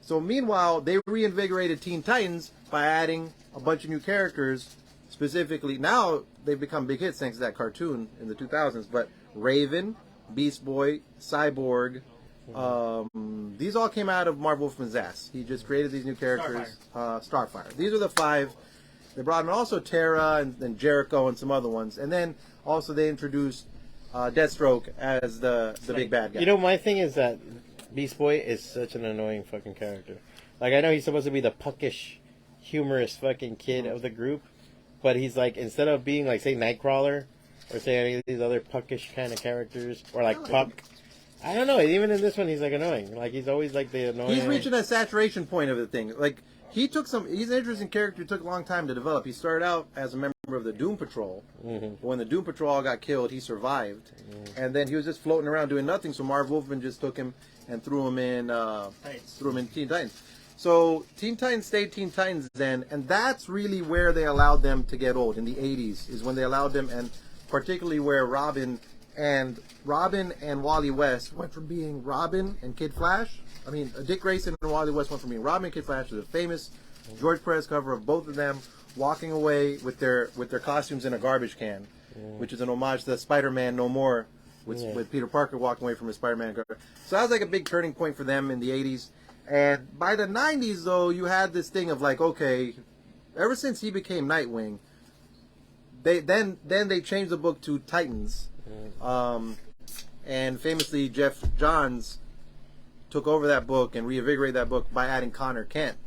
meanwhile, they reinvigorated Teen Titans by adding a bunch of new characters. Specifically, now they've become big hits thanks to that cartoon in the 2000s. But Raven, Beast Boy, Cyborg, these all came out of Marv Wolfman's ass. He just created these new characters. Starfire. These are the 5. They brought in also Terra and Jericho and some other ones. And then also they introduced Deathstroke as the big bad guy. You know, my thing is that Beast Boy is such an annoying fucking character. Like, I know he's supposed to be the puckish, humorous fucking kid of the group. But he's like, instead of being like, say, Nightcrawler, or say any of these other puckish kind of characters, or like Puck, I don't know. Even in this one, he's like annoying. Like he's always like the annoying. He's reaching a saturation point of the thing. Like he's an interesting character. It took a long time to develop. He started out as a member of the Doom Patrol. But when the Doom Patrol all got killed, he survived, and then he was just floating around doing nothing. So Marv Wolfman just took him and threw him in Teen Titans. So Teen Titans stayed Teen Titans then, and that's really where they allowed them to get old. In the 80s is when they allowed them, and particularly where Robin and Wally West went from being Robin and Kid Flash. I mean, Dick Grayson and Wally West went from being Robin and Kid Flash to the famous George Perez cover of both of them walking away with their costumes in a garbage can, which is an homage to Spider-Man No More, with Peter Parker walking away from his Spider-Man cover. So that was like a big turning point for them in the 80s. And by the 90s, though, you had this thing of like, okay, ever since he became Nightwing, they changed the book to Titans, and famously Jeff Johns took over that book and reinvigorated that book by adding Connor Kent,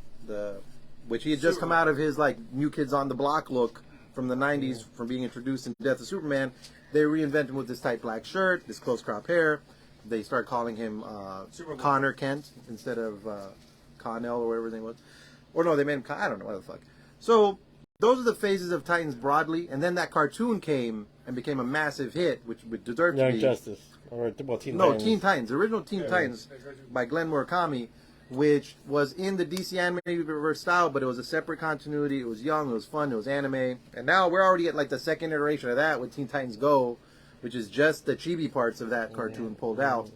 which he had just come out of his like New Kids on the Block look from the 90s from being introduced in Death of Superman. They reinvented him with this tight black shirt, this close crop hair. They started calling him Connor Kent instead of Connell or whatever his name was. Or no, they made him I don't know what the fuck. So those are the phases of Titans broadly. And then that cartoon came and became a massive hit, which would deserve to be... Young Justice. Or, well, Teen No, Titans. Teen Titans. The original Teen Titans by Glenn Murakami, which was in the DC animated universe style, but it was a separate continuity. It was young, it was fun, it was anime. And now we're already at like the second iteration of that with Teen Titans Go, which is just the chibi parts of that cartoon pulled out.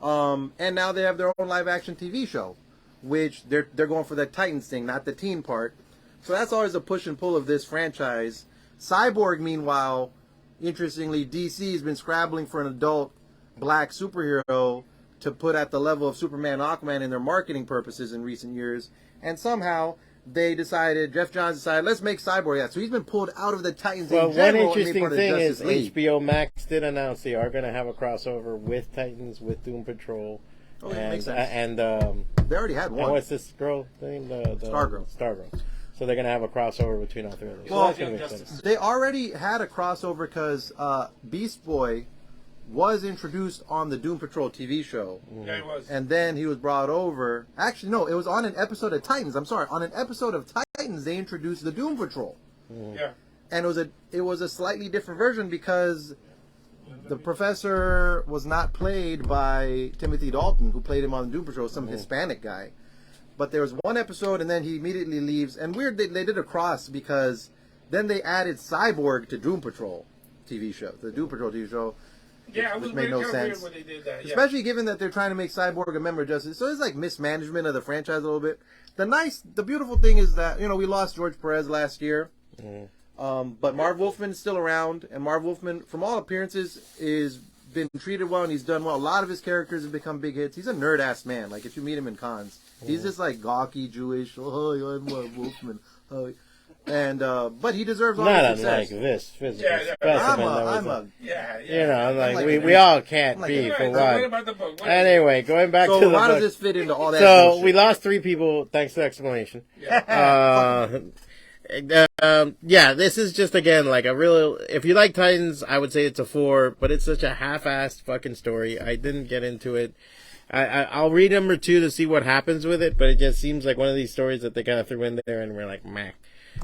And now they have their own live-action TV show, which they're going for the Titans thing, not the teen part. So that's always a push and pull of this franchise. Cyborg, meanwhile, interestingly, DC has been scrabbling for an adult black superhero to put at the level of Superman, Aquaman in their marketing purposes in recent years, and somehow Jeff Johns decided, let's make Cyborg that. So he's been pulled out of the Titans Well, in general. one interesting thing is League. HBO Max did announce they are going to have a crossover with Titans, with Doom Patrol. Oh, that and, makes sense. And They already had one. and what's this girl name? Stargirl. Stargirl. So they're going to have a crossover between all three of them. Well, so that's gonna make sense. they already had a crossover because Beast Boy was introduced on the Doom Patrol TV show. Yeah, he was. And then he was brought over. Actually, no, it was on an episode of Titans. I'm sorry. On an episode of Titans, they introduced the Doom Patrol. Yeah. And it was a slightly different version because the Professor was not played by Timothy Dalton, who played him on Doom Patrol, some Hispanic guy. But there was one episode, and then he immediately leaves. And weird, they did a cross because then they added Cyborg to Doom Patrol TV show, the Doom Patrol TV show. Yeah, it which was made no kind of sense. weird when they did that. Yeah. Especially given that they're trying to make Cyborg a member of Justice. So it's like mismanagement of the franchise a little bit. The beautiful thing is that, we lost George Perez last year. But Marv Wolfman's still around. And Marv Wolfman, from all appearances, is been treated well and he's done well. A lot of his characters have become big hits. He's a nerd-ass man. Like, if you meet him in cons, he's just like gawky, Jewish. Oh, I'm Marv Wolfman. Oh. And but he deserves all Not the unlike success. this physical Yeah, specimen. yeah. We all can't like be it. for What one. about the book? What Anyway, going back So to the how does book. this fit into all that So bullshit? we lost 3 people thanks to the explanation. Yeah, this is just again like a real. If you like Titans, I would say it's a 4, but it's such a half-assed fucking story. I didn't get into it. I'll read number 2 to see what happens with it, but it just seems like one of these stories that they kind of threw in there, and we're like, meh.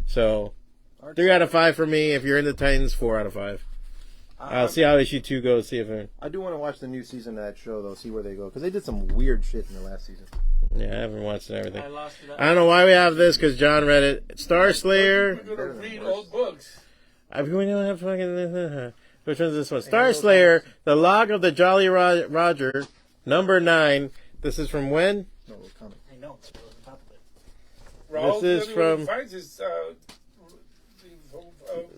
So 3 out of 5 for me. If you're into Titans, 4 out of 5. I'll see how issue 2 goes. See if I do want to watch the new season of that show, though. See where they go, because they did some weird shit in the last season. yeah, I haven't watched everything. I lost it. I don't know why we have this because John read it. Starslayer. We're going to read old books. We don't have fucking. Which one's this one? Starslayer, The Log of the Jolly Roger, number 9. This is from when? No, comic. I know. It was on top of it. Raul, This is the only one from- who finds his,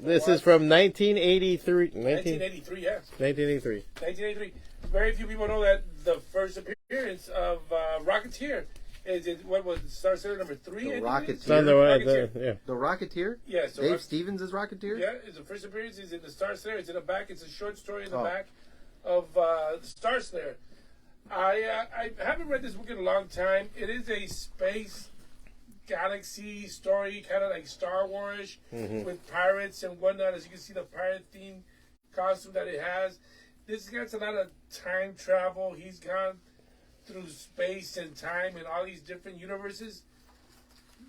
This is from 1983. 1983, yeah. 1983. 1983. Very few people know that the first appearance of Rocketeer is in, what was it, Starslayer number 3? The I think it Rocketeer. is? It's on the Rocketeer. yeah. The Rocketeer? Yeah, so Dave Stevens is Rocketeer? Yeah, it's the first appearance is in the Starslayer. It's in the back. It's a short story in the Oh. back of the Starslayer. I haven't read this book in a long time. It is a space galaxy story, kind of like Star Wars with pirates and whatnot. As you can see, the pirate themed costume that it has. This gets a lot of time travel. He's gone through space and time and all these different universes.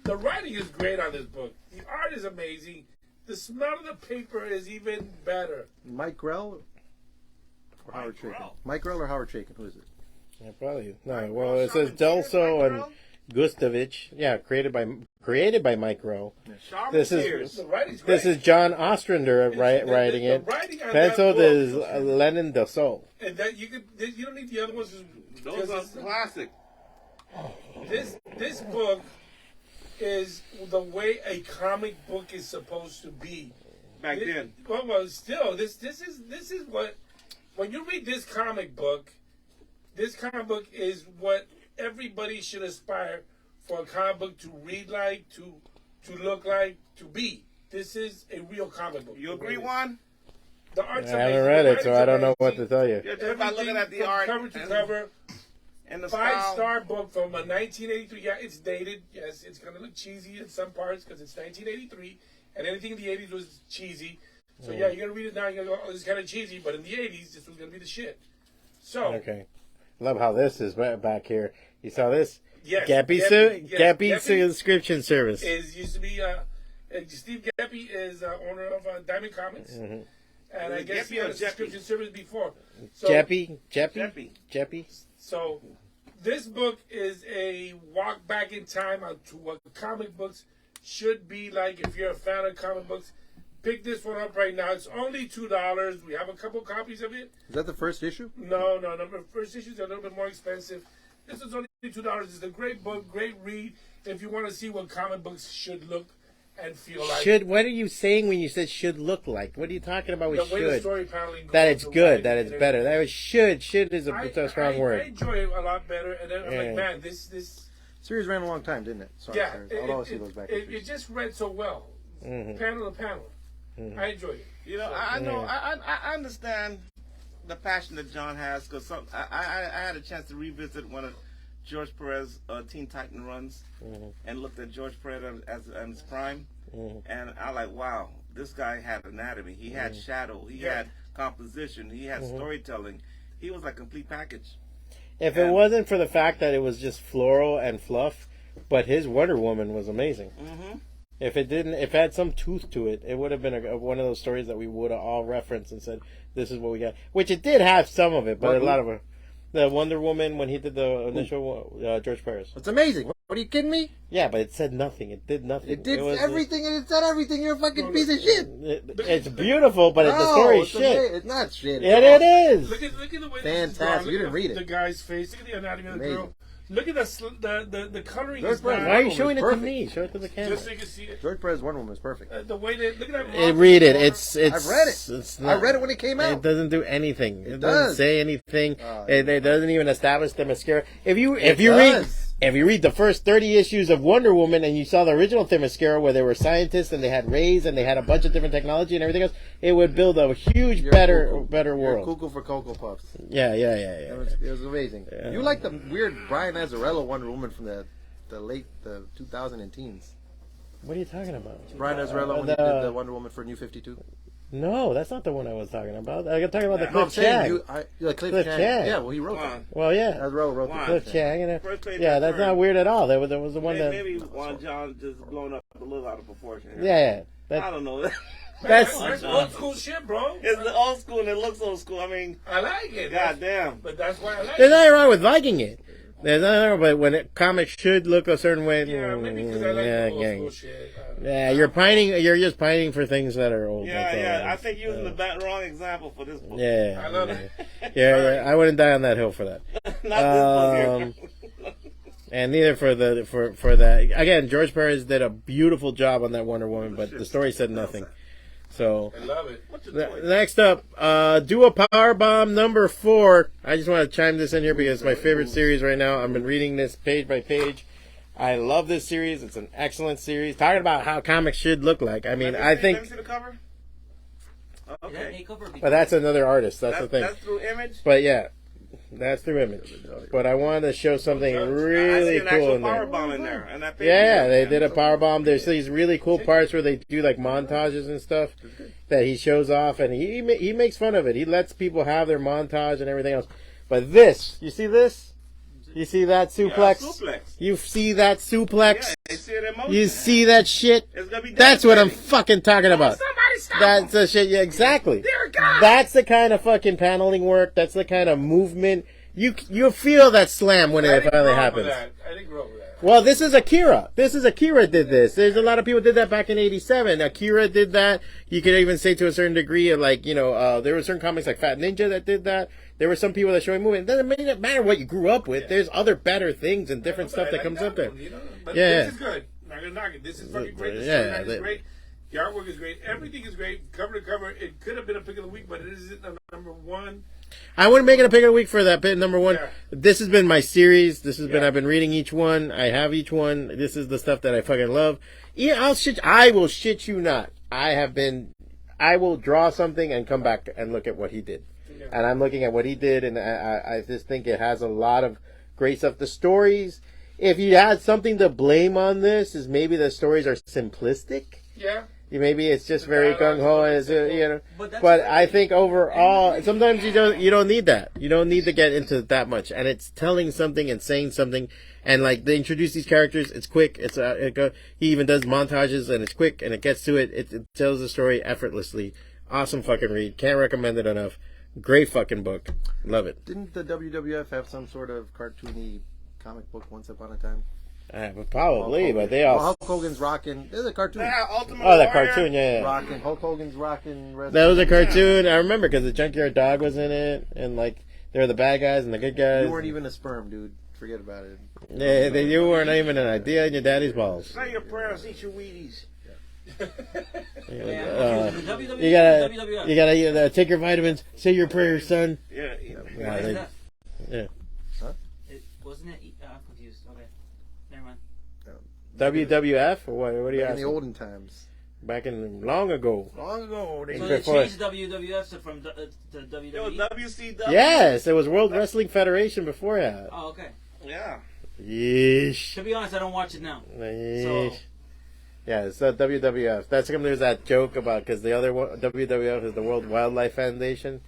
The writing is great on this book. The art is amazing. The smell of the paper is even better. Mike Grell? Or Howard Chaykin? Grell. Mike Grell or Howard Chaykin? Who is it? Yeah, probably. No, well, it says Delso and Gustavich. Yeah, created by Mike Rowe. This is The writing's great. this is John Ostrander writing the it. writing on Penciled that is book- Lennon Dassault. And that you don't need the other ones. Those are classic. This book is the way a comic book is supposed to be. Back then. Well, still, this is what when you read this comic book is what everybody should aspire for a comic book to read like, to look like, to be. This is a real comic book. You agree, Juan? The I art's haven't amazing. read The it, so writing's I don't know what to amazing. tell you. Yeah, just by looking at the From art cover to and- cover. And the style. 5-star book from a 1983. Yeah, it's dated. Yes, it's going to look cheesy in some parts because it's 1983. And anything in the 80s was cheesy. So, yeah, you're going to read it now. You're going to go, oh, this is kind of cheesy. But in the 80s, this was going to be the shit. So, Okay. Love how this is back here. You saw this? yes. Gappy subscription service. Used to be, Steve Gappy is owner of Diamond Comics. Mm-hmm. And I Is it guess he Gappy had or a Jeppy? subscription service before. So, Jeppy? So, this book is a walk back in time to what comic books should be like. If you're a fan of comic books, pick this one up right now. It's only $2. We have a couple copies of it. Is that the first issue? No. First issues are a little bit more expensive. This is only $2. It's a great book, great read. If you want to see what comic books should look and feel like Should, what are you saying when you said should look like? What are you talking about with the way the should? story paneling goes, That it's the good, writing that it's and better. everything. That was should. Should is a strong I word. enjoy it a lot better, and then I'm Yeah. like, man, this Series ran a long time, didn't it? Sorry, yeah, although I see those back. it just read so well, Mhm. panel to panel. Mhm. I enjoyed it. You know, I know, I understand the passion that John has because I had a chance to revisit one of George Perez Teen Titan runs and looked at George Perez as his prime, and I like, wow, this guy had anatomy, he had shadow, he had composition, he had storytelling, he was like a complete package. If it wasn't for the fact that it was just floral and fluff, but his Wonder Woman was amazing. Mm-hmm. If it didn't, if it had some tooth to it, it would have been one of those stories that we would have all referenced and said, "This is what we got." Which it did have some of it, but a lot of it. The Wonder Woman when he did the initial George Perez. It's amazing. What are you kidding me? Yeah, but it said nothing. It did nothing. It did was, everything, and it said everything. You're a fucking piece of shit. It's beautiful, but the story is shit. It's not shit. Yeah, it is. Look at the way Fantastic. this is drawn. Look You didn't at read the it. guy's face. Look at the anatomy of the Amazing. girl. Look at the coloring. George Is Perez, not, Why are you Wonder showing it Woman's to me? Show it to the camera. just so you can see it. George Perez Wonder Woman is perfect. The way they look at that. Read it. It's. I've read it. It's I not, read it when it came out. It doesn't do anything. It does. doesn't say anything. Oh, It doesn't even establish the mascara. If you does. read the first 30 issues of Wonder Woman and you saw the original Themyscira where they were scientists and they had rays and they had a bunch of different technology and everything else, it would build a huge You're better You're world. cuckoo for Cocoa Puffs. Yeah. It was amazing. Yeah. You like the weird Brian Azzarello Wonder Woman from the late 2010s. What are you talking about? Brian Azzarello when he did the Wonder Woman for New 52. No, that's not the one I was talking about. I'm talking about the No, I'm Cliff saying Chang. Cliff Chang. Chang. Yeah, well he wrote Wow. that. Well, yeah. Azzarello wrote Wow. the Cliff Chang. And First page yeah, of that's turn. not weird at all. That was the one that. Maybe one John just blown up a little out of proportion. Yeah. I don't know. That's old school shit, bro. It's the old school and it looks old school. I mean, I like it. goddamn. But that's why I like There's it. nothing wrong with liking it. There's nothing wrong, but when comics should look a certain way. Yeah, maybe because I like the old school shit. Yeah, you're pining. You're just pining for things that are old. Yeah, that's all. yeah. I think using the wrong example for this book. Yeah, I love it. yeah. I wouldn't die on that hill for that. Not this book here. And neither for that. Again, George Perez did a beautiful job on that Wonder Woman, but the story said nothing. So I love it. next up, do a Powerbomb number 4. I just want to chime this in here because it's my favorite series right now. I've been reading this page by page. I love this series. It's an excellent series. Talking about how comics should look like. I mean, I Let me think, see the cover. Is that Okay. makeover? but that's another artist. That's the thing. That's through Image. But yeah, that's through Image. But I wanted to show something I see really an cool actual in there. power bomb in there, and that page Yeah, is- they did a power bomb. There's these really cool parts where they do like montages and stuff that he shows off, and he makes fun of it. He lets people have their montage and everything else. But this, you see this? You see that suplex? suplex. You see that suplex? Yeah, they see it in motion. You see that shit? It's gonna be That's what I'm devastating. fucking talking about. Somebody stop That's the shit. Yeah, exactly. Dear God. That's the kind of fucking paneling work. That's the kind of movement. You feel that slam when it finally happens. I didn't grow up with that. Well, this is Akira. Akira did this. There's a lot of people did that back in '87. Akira did that. You could even say to a certain degree, like, there were certain comics like Fat Ninja that did that. There were some people that showing movement. It doesn't matter what you grew up with. There's other better things and different stuff that comes up there. But Yeah. this is good. Not gonna knock it. This is fucking great. The Yeah, storyline is great. The artwork is great. Everything is great. Cover to cover. It could have been a pick of the week, but it isn't number one. I wouldn't make it a pick of the week for that bit number 1. Yeah. This has been my series. This has been, Yeah. I've been reading each one. I have each one. This is the stuff that I fucking love. Yeah, I will shit you not. I will draw something and come back and look at what he did. Yeah. And I'm looking at what he did, and I just think it has a lot of great stuff. The stories, if you had something to blame on this, is maybe the stories are simplistic. Yeah. Maybe it's just very gung ho, and But that's But what- I think overall, sometimes you don't need that. You don't need to get into that much, and it's telling something and saying something, and like they introduce these characters. It's quick. He even does montages, and it's quick, and it gets to it. It tells the story effortlessly. Awesome fucking read. Can't recommend it enough. Great fucking book. Love it. Didn't the WWF have some sort of cartoony comic book once upon a time? Probably, but they all. Well, Hulk Hogan's rocking. There's a cartoon. Yeah, Ultimate Oh, that Warrior. cartoon, yeah. Rocking. Hulk Hogan's rocking. That was a cartoon. I remember because the Junkyard Dog was in it, and like they were the bad guys and the good guys. You weren't even a sperm, dude. Forget about it. Yeah, you weren't even an idea in your daddy's balls. Say your prayers, eat your Wheaties. You gotta take your vitamins. Say your prayers, son. Yeah. Why is that? Yeah. Wasn't it? I'm confused. Okay, never mind. WWF or what? What are you In asking? the olden times. Back in long ago. They So they changed WWF from to WWE. It was WCW. Yes, it was World Wrestling Federation before that. Oh, okay. Yeah. Yeesh. To be honest, I don't watch it now. Yeesh. So Yeah, it's the WWF. That's how there's that joke about because the other WWF is the World Wildlife Foundation,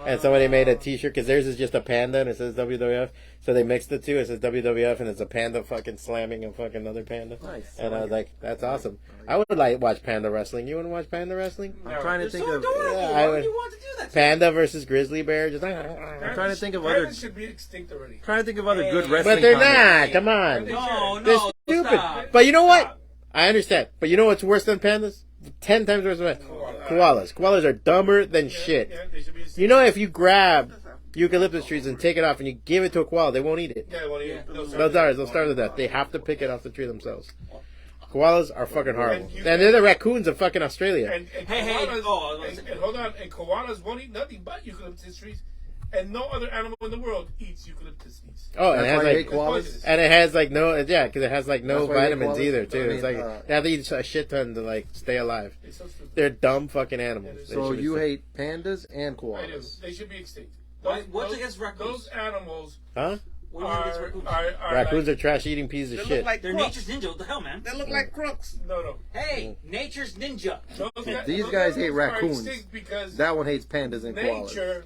and somebody made a T-shirt because theirs is just a panda and it says WWF. So they mixed the two. It says WWF and it's a panda fucking slamming a fucking other panda. Nice. And I was like, that's awesome. I would like watch panda wrestling. You want to watch panda wrestling? I'm trying to think so of. adorable. Yeah, Why would- would you want to do that? Panda versus grizzly bear. Just like, I'm trying to think of other. Pandas should be extinct already. Trying to think of other good wrestling. but they're comics. not. Come on. No, They're no, stupid. stop. But you know what? I understand. But you know what's worse than pandas? 10 times worse than koalas. Koalas are dumber than shit. Yeah, they should be extinct. You know, if you grab eucalyptus trees and take it off and you give it to a koala, they won't eat it. Yeah, well, Yeah. They'll starve to death. They have to pick it off the tree themselves. Koalas are fucking horrible. And they're the raccoons of fucking Australia. And Hey, koalas, oh, and hold on, and koalas won't eat nothing but eucalyptus trees, and no other animal in the world eats eucalyptus trees. Oh, and it That's has why you hate like, koalas. and it has like no, yeah, because it has like no That's why you hate vitamins koalas? either too. I mean, It's like they have to eat a shit ton to like stay alive. It's so stupid. They're dumb fucking animals. They So should be you sick. hate pandas and I do. koalas. They should be extinct. Why- what's against raccoons? Those animals Huh? What do you think it's raccoons? are Raccoons like, are trash eating pieces They of look shit. like They're crooks. nature's ninja. What the hell, man? They look like crooks. no. Hey, nature's ninja. These those guys hate animals are raccoons. extinct because That one hates pandas and koalas.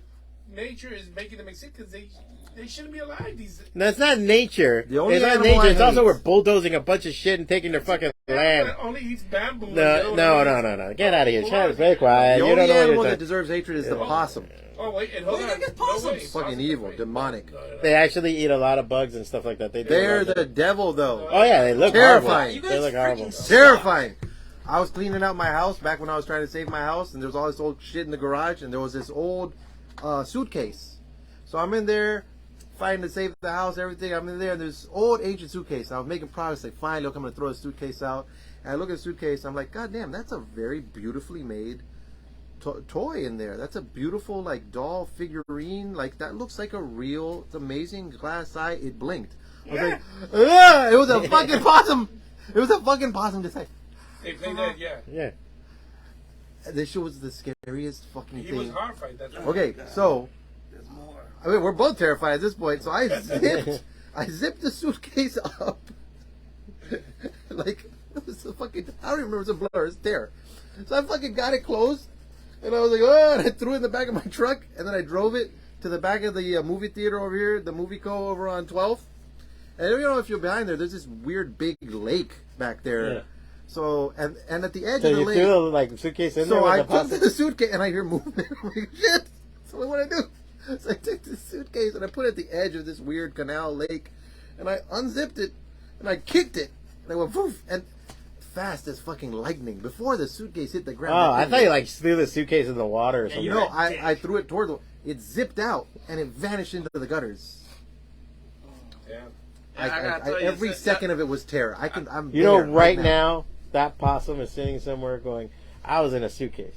nature is making them extinct because they shouldn't be alive. These No, it's not nature. The only It's not animal nature. I It's also hate- we're bulldozing a bunch of shit and taking their fucking land. only eats bamboo. No. Get out of here. Shut up. Stay quiet. The You only don't know what animal you're that talking. deserves hatred is the possum. Oh wait, and hold Wait, on. I get possums. Fucking evil, demonic. They actually eat a lot of bugs and stuff like that. They do They're a lot the of- devil, though. Oh yeah, they look Terrifying. You horrible. guys They look horrible. freaking suck. Terrifying. I was cleaning out my house back when I was trying to save my house, and there was all this old shit in the garage, and there was this old suitcase. So I'm in there fighting to save the house, everything. I'm in there, and there's old ancient suitcase. I was making progress, like, fine, look, I'm going to throw the suitcase out. And I look at the suitcase, I'm like, God damn, that's a very beautifully made toy in there. That's a beautiful, like, doll figurine. Like, that looks like a real, it's amazing glass eye. It blinked. I was like, "Ugh!" It was a fucking possum. It was a fucking possum, just like, They play that, yeah. Yeah. this shit was the scariest fucking He was thing. horrified. That's why. Okay, so There's more. I mean, we're both terrified at this point. So I zipped the suitcase up, like it was a fucking. I don't even remember. It's a blur. It's there. So I fucking got it closed, and I was like, oh, and I threw it in the back of my truck, and then I drove it to the back of the movie theater over here, the Movie Co. over on 12th. And you know, if you're behind there, there's this weird big lake back there. Yeah. So and at the edge So of the you lake. threw the like suitcase in there So with I the took possum? the suitcase and I hear movement. I'm like, shit. So what do I do? So I took the suitcase and I put it at the edge of this weird canal lake, and I unzipped it and I kicked it and I went poof, and fast as fucking lightning before the suitcase hit the ground. Oh, I thought you like threw the suitcase in the water or something. you're No, a dick. I threw it toward the. It zipped out and it vanished into the gutters. Yeah. Every second of it was terror. I'm. You know, there right now, that possum is sitting somewhere going, I was in a suitcase.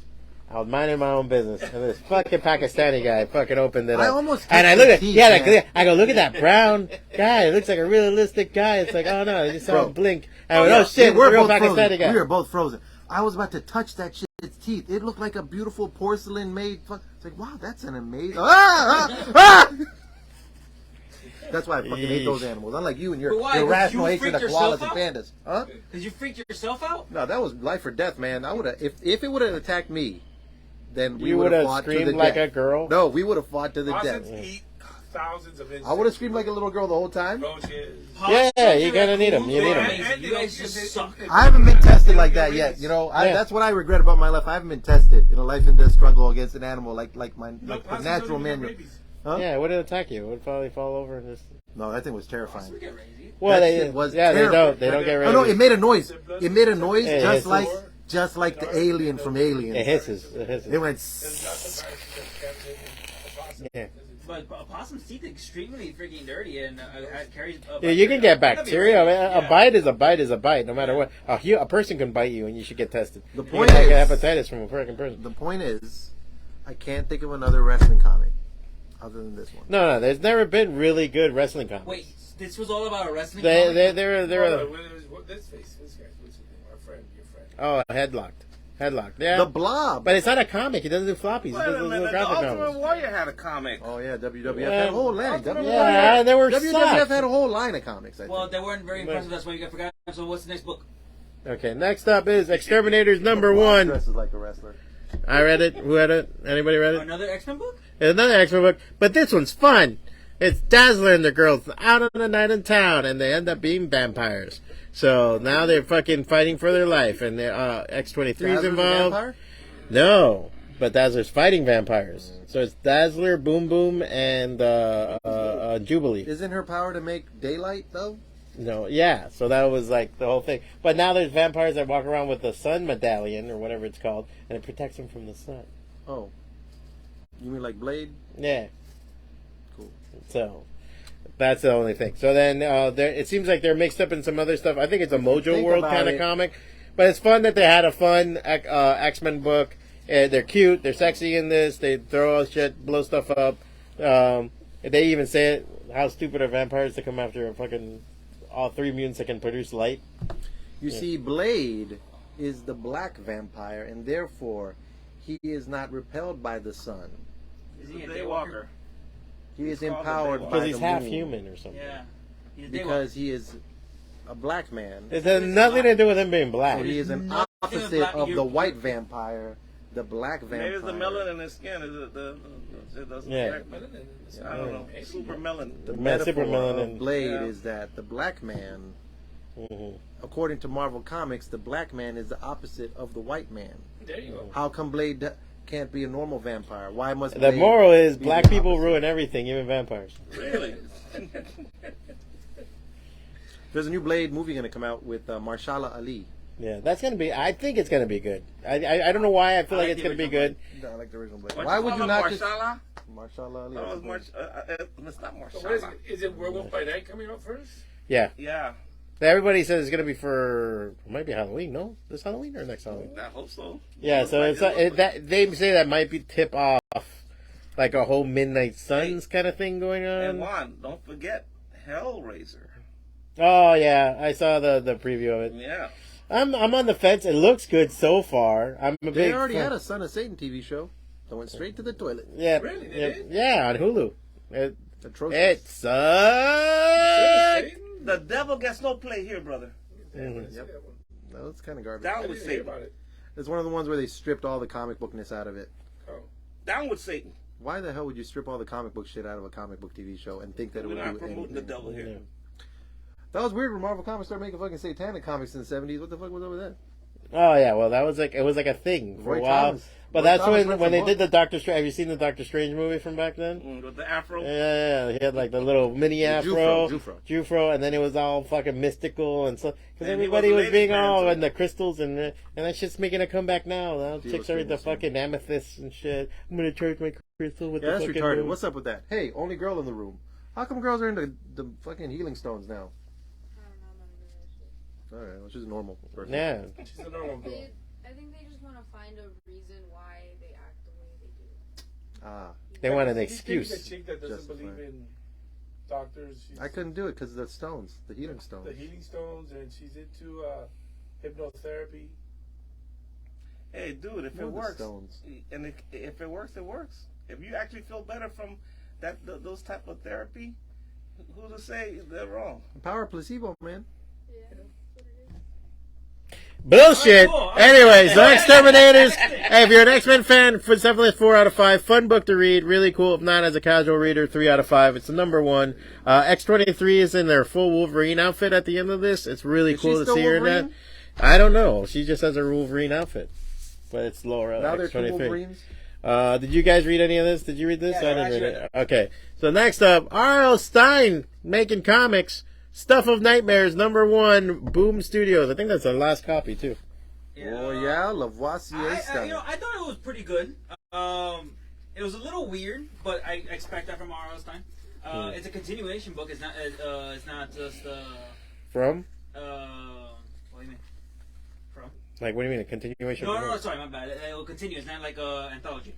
I was minding my own business, and this fucking Pakistani guy fucking opened it up. I almost and I kicked look his at, teeth, yeah, man. like, I go, look at that brown guy. It looks like a realistic guy. It's like, oh no, I just saw Bro. him blink. I went, oh shit, We were it's a real both Pakistani frozen. guy. We were both frozen. I was about to touch that shit's teeth. It looked like a beautiful porcelain made. It's like, wow, that's an amazing. That's why I fucking hate those animals. Unlike you and your But why? your 'Cause rational you hatred of freaked koalas yourself and pandas. Huh? Did you freak yourself out? No, that was life or death, man. I would have if it would have attacked me, then we You would would have have fought to the screamed like a death. girl. No, we would have fought to the death. Possums eat thousands of insects. I would have screamed like a little girl the whole time. Roaches. Yeah, you gotta need them. You need them. And You guys just suck. I haven't been tested like that yet. You know, Yeah. that's what I regret about my life. I haven't been tested in a life and death struggle against an animal like the natural man. Huh? Yeah, it wouldn't attack you. It would probably fall over and just. No, that thing was terrifying. Well, That they shit was yeah, terrible. they don't get ready. Oh no, it made a noise. It made a noise Yeah, just it's like just like the alien from Aliens. It hisses. It hisses. It went. It's not the virus that's kept in the possum. Yeah. But opossum's teeth are extremely freaking dirty and carries. Yeah, you can get bacteria. I mean, Yeah. a bite is a bite is a bite, no matter what. A person can bite you, and you should get tested. The You point can get is- hepatitis from a freaking person. The point is, I can't think of another wrestling comic other than this one. No, there's never been really good wrestling comics. Wait, this was all about a wrestling. They're comic? This face, this guy, what's his name? Our friend, your friend. oh, headlocked. Yeah, The Blob. but it's not a comic. He doesn't do floppies. He Wait does a those little minute, the graphic Ultimate novels. Warrior had a comic. Oh yeah, WWF Yeah. had a whole line. Yeah, they were WWF sucked. had a whole line of comics. I Well, think. they weren't very impressive. That's why you got forgotten. So what's the next book? Okay, next up is Exterminators number The Blob 1. dresses like a wrestler. I read it. Who read it? Anybody read it? Another X-Men book? It's another X-Men book, but this one's fun. It's Dazzler and the girls out on a night in town, and they end up being vampires. So now they're fucking fighting for their life, and X-23 is Dazzler's a involved. vampire? No, but Dazzler's fighting vampires. So it's Dazzler, Boom Boom, and Jubilee. Isn't her power to make daylight though? No, yeah. So that was like the whole thing. But now there's vampires that walk around with the sun medallion or whatever it's called, and it protects them from the sun. Oh, you mean like Blade? Yeah. Cool. So that's the only thing. So then it seems like they're mixed up in some other stuff. I think it's a Mojo Think World about kind of it. comic, but it's fun that they had a fun X-Men book. They're cute. They're sexy in this. They throw all shit, blow stuff up. They even say it, how stupid are vampires to come after a fucking all 3 mutants that can produce light. You see, Blade is the black vampire, and therefore he is not repelled by the sun. Is he a Daywalker. He is He's called the empowered Daywalker. by Because he's the half moon. human or something. Yeah. He's a Because he is a black man. It has nothing to do with him being black. So he is an Nothing opposite black- of you're- the white vampire, the black vampire. Maybe it's the melanin in his skin. Is it the Yeah. I don't know. Super melanin. The Man, metaphor super melanin. of Blade Yeah. is that the black man, Mhm. according to Marvel Comics, the black man is the opposite of the white man. There you go. How come Blade can't be a normal vampire? Why must The Blade moral is be black the people opposite? ruin everything, even vampires. Really? There's a new Blade movie going to come out with Marshala Ali. Yeah, that's gonna be. I think it's gonna be good. I don't know why I feel like like it's the gonna be original good. I like the original Blade. What Why would call you him, not just Marshala? Marshala Ali? That was it's not So what is Marshala. it? Is it Werewolf by Night coming out first? Yeah, Yeah, everybody says it's gonna be for it might be Halloween. No, this Halloween or next Halloween? I hope so. Yeah, so it's that they say that might be tip off like a whole Midnight Suns kind of thing going And on. Juan, don't forget Hellraiser. Oh yeah, I saw the preview of it. Yeah. I'm on the fence. It looks good so far. I'm a They big already fan. had a Son of Satan TV show that went straight to the toilet. Yeah, Really? They yeah, did? yeah, on Hulu. Atrocious. It sucks. The devil gets no play here, brother. Mhm. Yep. That was kind of garbage. Down I with didn't hear Satan. about it. It's one of the ones where they stripped all the comic bookness out of it. Oh. Down with Satan. Why the hell would you strip all the comic book shit out of a comic book TV show and think that it We're would not do promoting the anything? devil here. Yeah. That was weird when Marvel Comics started making fucking satanic comics in the 70s. What the fuck was over that? Oh yeah, well that was like it was like a thing for Roy a while. Thomas. But Roy that's Thomas when wrote they some did the Doctor Strange. Have you seen the Doctor Strange movie from back then? With the afro. Yeah, he had like the little mini afro, Jufro. and then it was all fucking mystical and so because And he everybody was a was being ladies' man, all too. in the crystals and that's just making a comeback now. Now He chicks was are into famous, yeah. fucking amethysts and shit. I'm gonna charge my crystal with Yeah, the that's fucking retarded. moon. What's up with that? Hey, only girl in the room. How come girls are into the fucking healing stones now? I don't know, I'm not into that shit. Alright, well, she's a normal person. Yeah, She's a normal girl. I think they just want to find a reason why they act the way they do. Ah, they want an He thinks excuse. The chick that doesn't Justified. believe in doctors. She's I couldn't do it because of the stones, the healing stones. the healing stones, and she's into hypnotherapy. Hey, dude, if More it the works, stones. and if it works, it works. If you actually feel better from those type of therapy, who's to say they're wrong? Power of placebo, man. Yeah, that's what it is. Bullshit. All right, cool. Anyway, so X-terminators. Hey, if you're an X-Men fan, it's definitely a 4 out of 5. Fun book to read. Really cool. If not, as a casual reader, 3 out of 5. It's the number 1. X-23 is in their full Wolverine outfit at the end of this. It's really Is cool she to still see her in that. Wolverine? I don't know. She just has a Wolverine outfit. But it's Laura Now they're two X-23. Wolverines. Did you guys read any of this? Did you read this? Yeah, I didn't I read read it. Okay. So next up, R.L. Stein making comics. Stuff of Nightmares, number 1, Boom Studios. I think that's the last copy, too. Oh yeah, Lavoisier I style. I thought it was pretty good. It was a little weird, but I expect that from R.L.'s time. It's a continuation book. It's not just From? what do you mean? From? Like, what do you mean, a continuation? No, sorry, my bad. It will continue. It's not like anthology.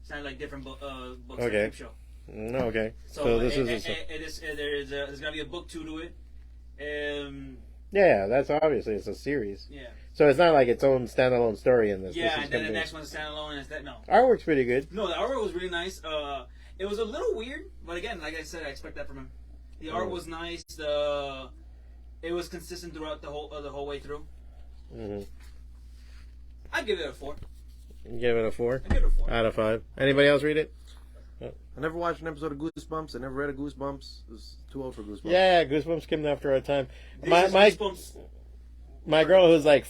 It's not like different books. Okay. Like show. No, okay. So this is there's gonna be a book 2 to it. Yeah, that's obviously it's a series. Yeah. So it's not like its own standalone story in this. Yeah, this and then the next one's standalone, and it's that no. Artwork's pretty good. No, the artwork was really nice. It was a little weird, but again, like I said, I expect that from him. The art was nice. It was consistent throughout the whole way through. Mm-hmm. I'd give it a 4. You give it a 4? I'd give it a 4. Out of 5. Anybody else read it? I never watched an episode of Goosebumps. I never read a Goosebumps. It was too old for Goosebumps. Yeah, Goosebumps came after our time. This is Goosebumps. My girl, who's like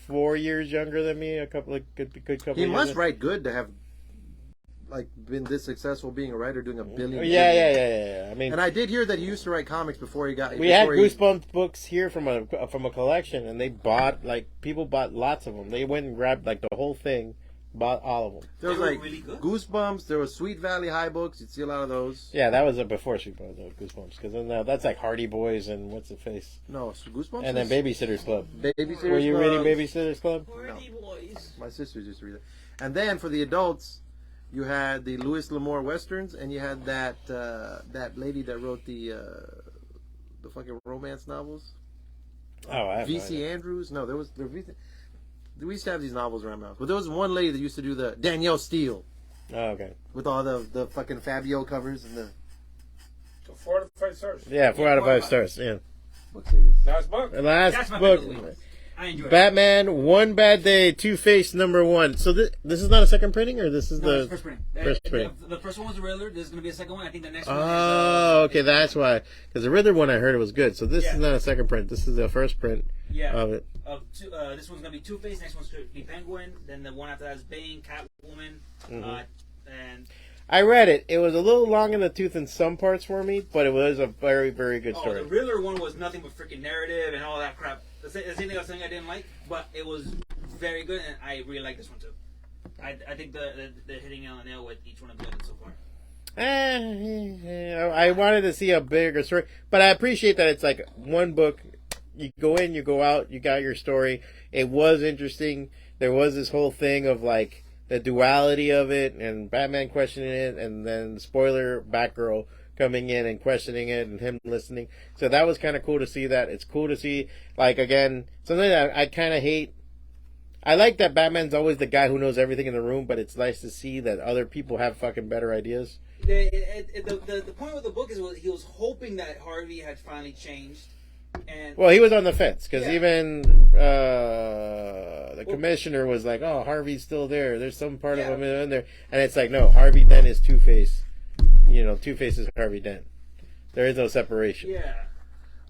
4 years younger than me, a couple of good couple. He of must years. write good to have like been this successful being a writer, doing a billion. Yeah. I mean, and I did hear that he used to write comics before he got. We had Goosebumps books here from a collection, and they bought people bought lots of them. They went and grabbed like the whole thing, bought all of them. There was They were like really good. Goosebumps. There was Sweet Valley High books. You'd see a lot of those. Yeah, that was before she bought Goosebumps, because then that's like Hardy Boys and what's the face, No, Goosebumps. and then Babysitters Club. Babysitters. Were you Club. reading Babysitters Club? Hardy Boys. My sisters used to read it. And then for the adults, you had the Louis L'Amour westerns, and you had that lady that wrote the fucking romance novels. Oh, I have no V.C. idea. Andrews. No, we used to have these novels around my house. But there was one lady that used to do the Danielle Steel Oh, okay. with all the fucking Fabio covers and the So 4 to 5 stars. Yeah, 4 out of 5 stars. Yeah. book series. Last book. The last That's my book, pick of the week. I enjoy it. Batman, One Bad Day, Two-Face #1. So this is not a second printing, or this is No, the it's first printing. first printing? The first one was the Riddler. There's going to be a second one. I think the next one is... Oh, okay, that's why. Because the Riddler one I heard it was good. So this Yeah. is not a second print. This is the first print of it. This one's going to be Two-Face. Next one's going to be Penguin. Then the one after that is Bane, Catwoman, and... I read it. It was a little long in the tooth in some parts for me, but it was a very, very good Oh, story. the Riddler one was nothing but freaking narrative and all that crap. The same thing I was saying I didn't like, but it was very good, and I really like this one too. I think they're hitting it on the nail with each one of them so far. I wanted to see a bigger story, but I appreciate that it's like one book. You go in, you go out, you got your story. It was interesting. There was this whole thing of like the duality of it, and Batman questioning it, and then spoiler, Batgirl coming in and questioning it, and him listening. So that was kind of cool to see that. It's cool to see, like, again, something that I kind of hate. I like that Batman's always the guy who knows everything in the room, but it's nice to see that other people have fucking better ideas. The point with the book is he was hoping that Harvey had finally changed. And Well, he was on the fence, because Yeah. even the commissioner was like, oh, Harvey's still there. There's some part of him in there. And it's like, no, Harvey Dent is Two-Face. You know, Two-Face is Harvey Dent. There is no separation. yeah.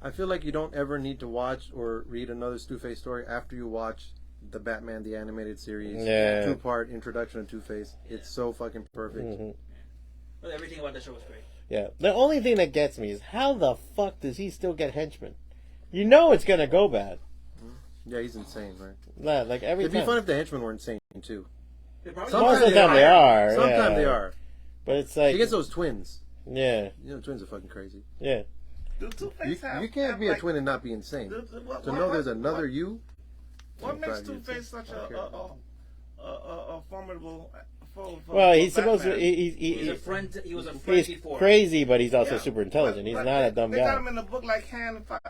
I feel like you don't ever need to watch or read another Two-Face story after you watch the Batman the Animated Series. Yeah. 2-part introduction of Two-Face. It's so fucking perfect. Mm-hmm. But everything about the show was great. Yeah. The only thing that gets me is how the fuck does he still get henchmen? You know it's gonna go bad. Yeah, he's insane, right? Nah, like every It'd be time. fun if the henchmen were insane too. They probably Most of the time they are. Sometimes yeah. they are. But it's like, He gets those twins. yeah, You know, twins are fucking crazy. yeah. Do Two-Face have, You can't have, be a like, twin and not be insane. what- To what- know there's what- another you. What makes Drive you Two-Face insane. such I don't care. a formidable foe? Well, for he's supposed to. Batman? He's a friend. He was a friend He's before. crazy, but he's also Yeah, super intelligent. He's but not a dumb they got guy. him in the book like hand to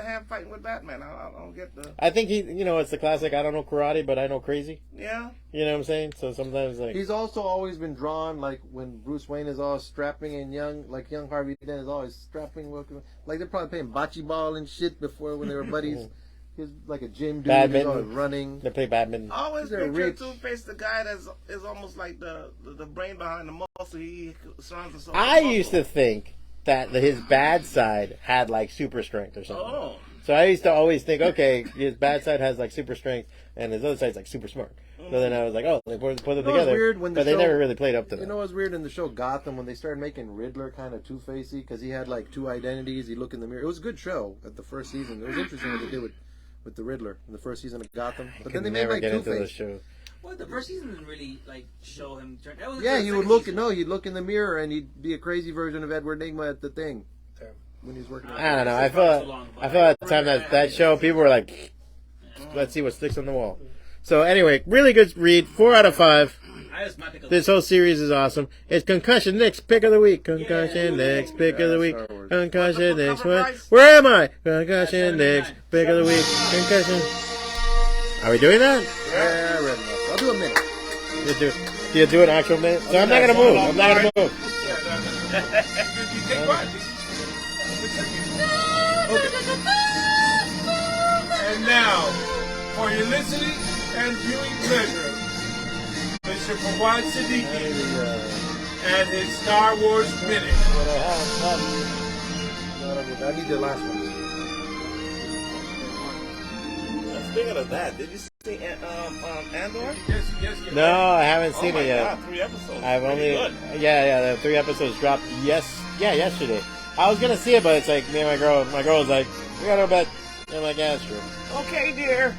hand fighting with Batman. I don't get the. I think it's the classic. I don't know karate, but I know crazy. Yeah. You know what I'm saying? So sometimes like, He's also always been drawn like when Bruce Wayne is all strapping and young Harvey Dent is always strapping, like they're probably playing bocce ball and shit before when they were buddies. He's like a gym dude. He's Badminton. always running. they play badminton. I always They're picture rich. Two-Face the guy is almost like the brain behind the muscle. He surrounds himself. I with muscle. used to think that his bad side had like super strength or something. Oh. So I used to always think, okay, his bad side has like super strength, and his other side's like super smart. So then I was like, oh, they put them You know what's together. weird? When the but they show- never really played up to that. You know what's weird in the show Gotham when they started making Riddler kind of Two-Facey because he had like two identities. He looked in the mirror. It was a good show at the first season. It was interesting what they did with with the Riddler in the first season of Gotham. I But could then they made never like get into the Two-Face. show. Well, the first season didn't really like show him turn. That was Yeah, the he would second look. season. No, he'd look in the mirror and he'd be a crazy version of Edward Nygma at the thing when he was working. I don't know. I feel at the time that show, people were like, let's see what sticks on the wall. So anyway, really good read. 4 out of 5. That's my pick of the This whole series is awesome. It's Concussion Nick's pick of the week. Concussion Nick's pick of the week. Concussion Nick's what? Where am I? Concussion Nick's pick of the week. Concussion. Are we doing that? Yeah, right enough. I'll do a minute. Do you do an actual minute? So I'm not gonna move. I'm not gonna move. You take one. And now, for your listening and viewing pleasure, Mr. Fawad Siddiqui and his Star Wars Minute. I need the last one. Speaking of that, did you see Andor? Yes. No, I haven't seen Oh my it yet. God, 3 episodes. I've only Pretty good. yeah, the 3 episodes dropped yesterday. I was gonna see it, but it's like me and my girl was like, we gotta go to bed. I'm like, yeah, that's true. Okay, dear.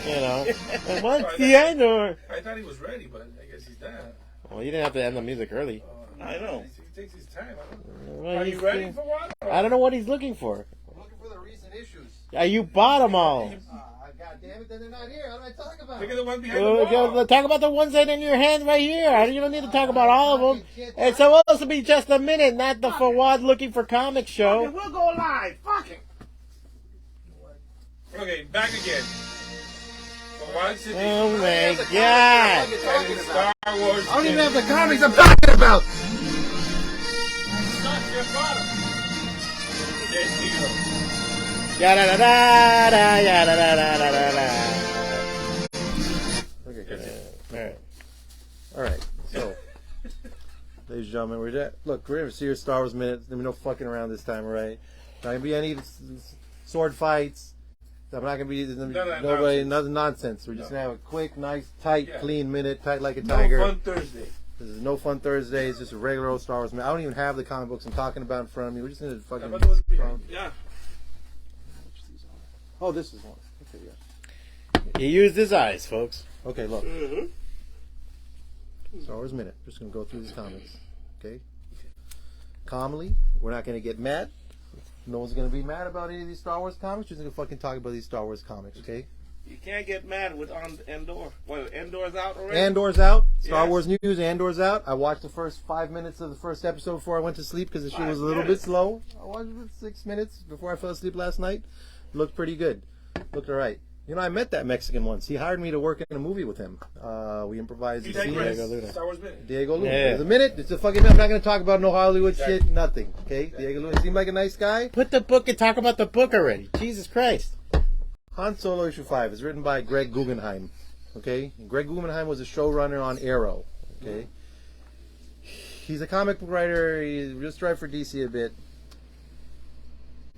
You know. And what's the Andor? I thought he was ready, but I guess he's not. Well, you didn't have to end the music early. I know. He takes his time. Well, Are you ready for one? I don't know what he's looking for. I'm looking for the recent issues. You bought them all. God damn it, then they're not here. How do I talk about Look it? at the one behind the wall. Talk about the ones that are in your hand right here. You don't need to talk about all of them. It's supposed to be just a minute, not the Fawad looking for comics show. We'll go live. Fuck it. Okay, back again. Fawad Siddiqui Oh my god. and his Star Wars I don't even have the Minute. comics I'm talking about. It's not your problem. Yes, deal. Yada da da da yada da da da da da. Okay, good. Alright. All right. So, ladies and gentlemen, we're gonna see your Star Wars Minute. There'll be no fucking around this time, all right? Not gonna be any sword fights. I'm not gonna be nothing nonsense. We're just gonna have a quick, nice, tight, clean minute, tight like a tiger. No fun Thursday. This is no fun Thursday. It's just a regular old Star Wars Minute. I don't even have the comic books I'm talking about in front of me. We're just gonna fucking. Yeah. Oh, this is one. Okay, yeah. He used his eyes, folks. Okay, look. Star Wars Minute. Just gonna go through these comics. Okay. Calmly. We're not gonna get mad. No one's gonna be mad about any of these Star Wars comics. We're just gonna fucking talk about these Star Wars comics. Okay. You can't get mad with Andor. Wait, Andor's out already? Andor's out. Star Yes. Wars news. Andor's out. I watched the first 5 minutes of the first episode before I went to sleep because the shit was a little bit slow. I watched it for 6 minutes before I fell asleep last night. Looked pretty good. Looked alright. You know, I met that Mexican once. He hired me to work in a movie with him. We improvised a scene. Star Wars Minute. Diego Luna. Yeah. It's a minute. It's a fucking minute. I'm not going to talk about no Hollywood shit. Nothing. Okay? Diego Luna seemed like a nice guy. Put the book and talk about the book already. Jesus Christ. Han Solo issue 5 is written by Greg Guggenheim. Okay? And Greg Guggenheim was a showrunner on Arrow. Okay? He's a comic book writer. He just tried for DC a bit.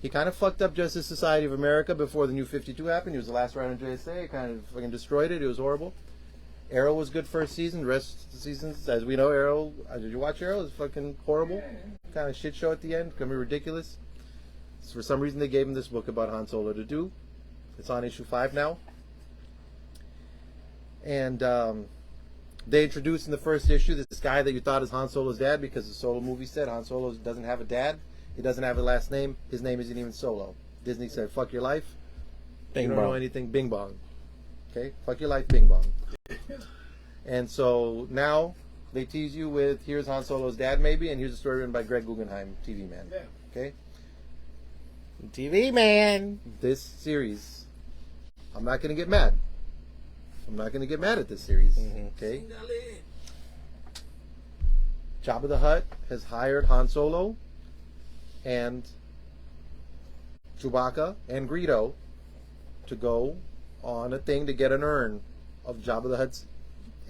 He kind of fucked up Justice Society of America before the New 52 happened. He was the last writer on JSA. Kind of fucking destroyed it. It was horrible. Arrow was good first season. The rest of the seasons, as we know, Arrow. Did you watch Arrow? It was fucking horrible. Kind of shit show at the end. Gonna be ridiculous. So for some reason, they gave him this book about Han Solo to do. It's on issue 5 now. And they introduced in the first issue this guy that you thought is Han Solo's dad because the Solo movie said Han Solo doesn't have a dad. He doesn't have a last name. His name isn't even Solo. Disney said, fuck your life. Bing you don't bong. know anything. Bing bong. Okay? Fuck your life. Bing bong. And so now they tease you with here's Han Solo's dad maybe, and here's a story written by Greg Guggenheim, TV man. Yeah. Okay? TV man. This series, I'm not going to get mad. I'm not going to get mad at this series. Okay? Jabba the Hutt has hired Han Solo and Chewbacca and Greedo to go on a thing to get an urn of Jabba the Hutt's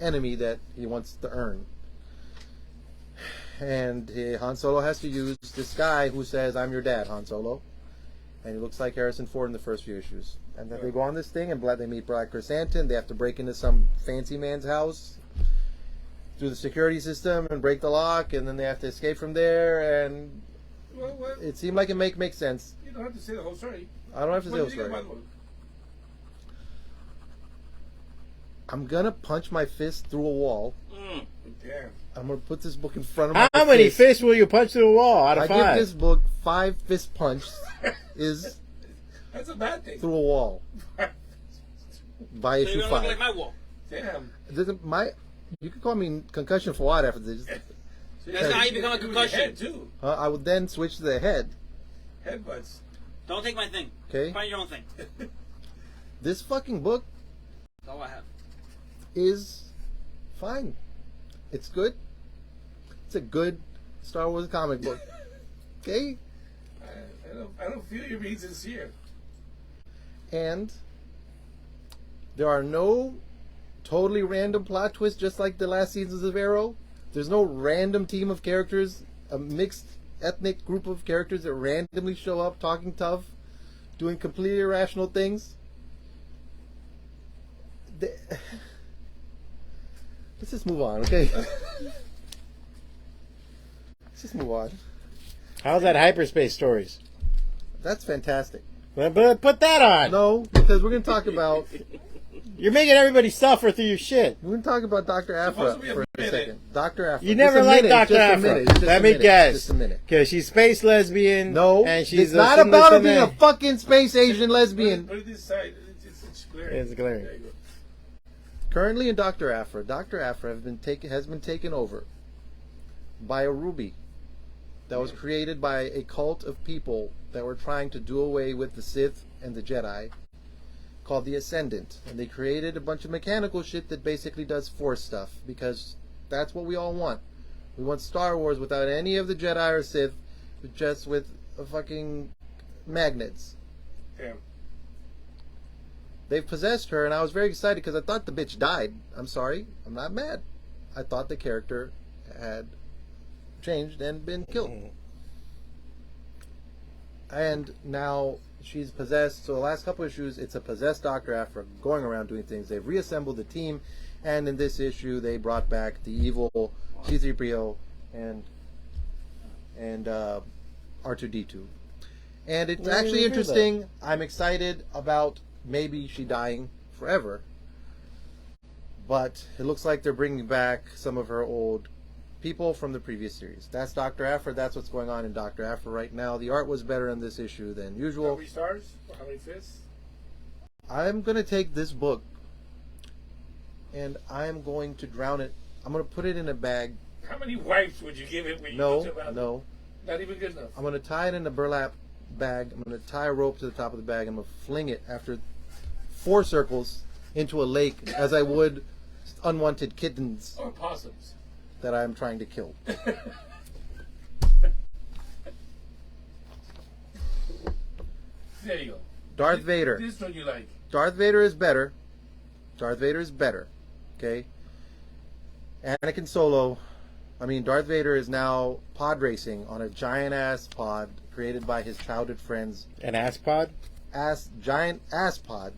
enemy that he wants to earn. And Han Solo has to use this guy who says, I'm your dad, Han Solo. And he looks like Harrison Ford in the first few issues. And then they go on this thing, and they meet Black Chrysanthemum. They have to break into some fancy man's house through the security system and break the lock, and then they have to escape from there. And Well, it seemed like it makes sense. you don't have to say the whole story. I don't have to say What the did you story. get about the book? I'm gonna punch my fist through a wall. Damn. I'm gonna put this book in front of my How many face. fists will you punch through a wall out of I 5? give this book 5 fist punches is That's a bad thing. through a wall by So issue you're gonna look 5. like my wall. Damn. You can call me concussion for what after this. That's not how you become a Do it with your concussion. head, too. I would then switch to the head. Headbutts. Don't take my thing. Okay. Find your own thing. This fucking book That's all I have. is fine. It's good. It's a good Star Wars comic book. Okay? I don't feel you're being sincere. And there are no totally random plot twists just like the last seasons of Arrow. There's no random team of characters, a mixed ethnic group of characters that randomly show up talking tough, doing completely irrational things. Let's just move on, okay? Let's just move on. How's that Hyperspace Stories? That's fantastic. But put that on. No, because we're going to talk about You're making everybody suffer through your shit. we're going to talk about Dr. Afra Supposed to be a for a minute. second. Dr. Afra. You Just never a liked minute, Dr. just a Afra. minute, just Let a me minute, guess. Just a minute. Because she's space lesbian. No, and she's it's not about her being a man. fucking space Asian lesbian. Put it this side. It's glaring. It's glaring. There you go. Currently in Dr. Afra has been taken over by a ruby that was created by a cult of people that were trying to do away with the Sith and the Jedi, called the Ascendant. And they created a bunch of mechanical shit that basically does Force stuff, because that's what we all want. We want Star Wars without any of the Jedi or Sith, but just with fucking magnets. Damn. They've possessed her, and I was very excited because I thought the bitch died. I'm sorry, I'm not mad. I thought the character had changed and been killed. And now she's possessed. So the last couple issues, it's a possessed Dr. Afra going around doing things. They've reassembled the team, and in this issue, they brought back the evil C-3PO and R2-D2. And it's Where did actually you hear that? interesting. I'm excited about maybe she dying forever. But it looks like they're bringing back some of her old people from the previous series. That's Dr. Afra. That's what's going on in Dr. Afra right now. The art was better in this issue than How usual. many stars? Or how many fists? I'm going to take this book and I'm going to drown it. I'm going to put it in a bag. How many wipes would you give it when you No, looked about it? no. Not even good enough. I'm going to tie it in a burlap bag. I'm going to tie a rope to the top of the bag. I'm going to fling it after 4 circles into a lake as I would unwanted kittens Or possums. that I'm trying to kill. There you go. Darth Vader. This one you like. Darth Vader is better. Darth Vader is better. Okay? Anakin Solo. Darth Vader is now pod racing on a giant ass pod created by his childhood friends. An ass pod? Giant ass pod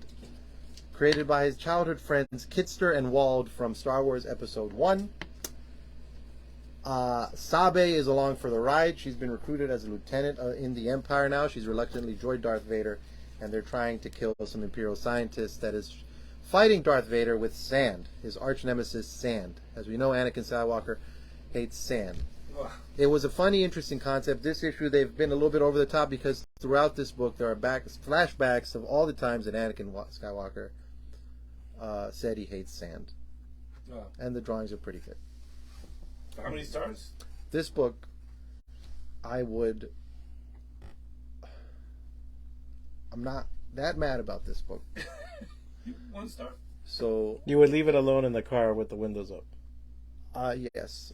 created by his childhood friends Kitster and Wald from Star Wars Episode 1. Sabe is along for the ride. She's been recruited as a lieutenant in the Empire now. She's reluctantly joined Darth Vader, and they're trying to kill some Imperial scientists that is fighting Darth Vader with sand, his arch nemesis Sand. As we know, Anakin Skywalker hates sand. Wow. It was a funny, interesting concept. This issue, they've been a little bit over the top because throughout this book, there are flashbacks of all the times that Anakin Skywalker said he hates sand. Wow. And the drawings are pretty good. How many stars? This book, I'm not that mad about this book. 1 star? So, You would leave it alone in the car with the windows up. yes.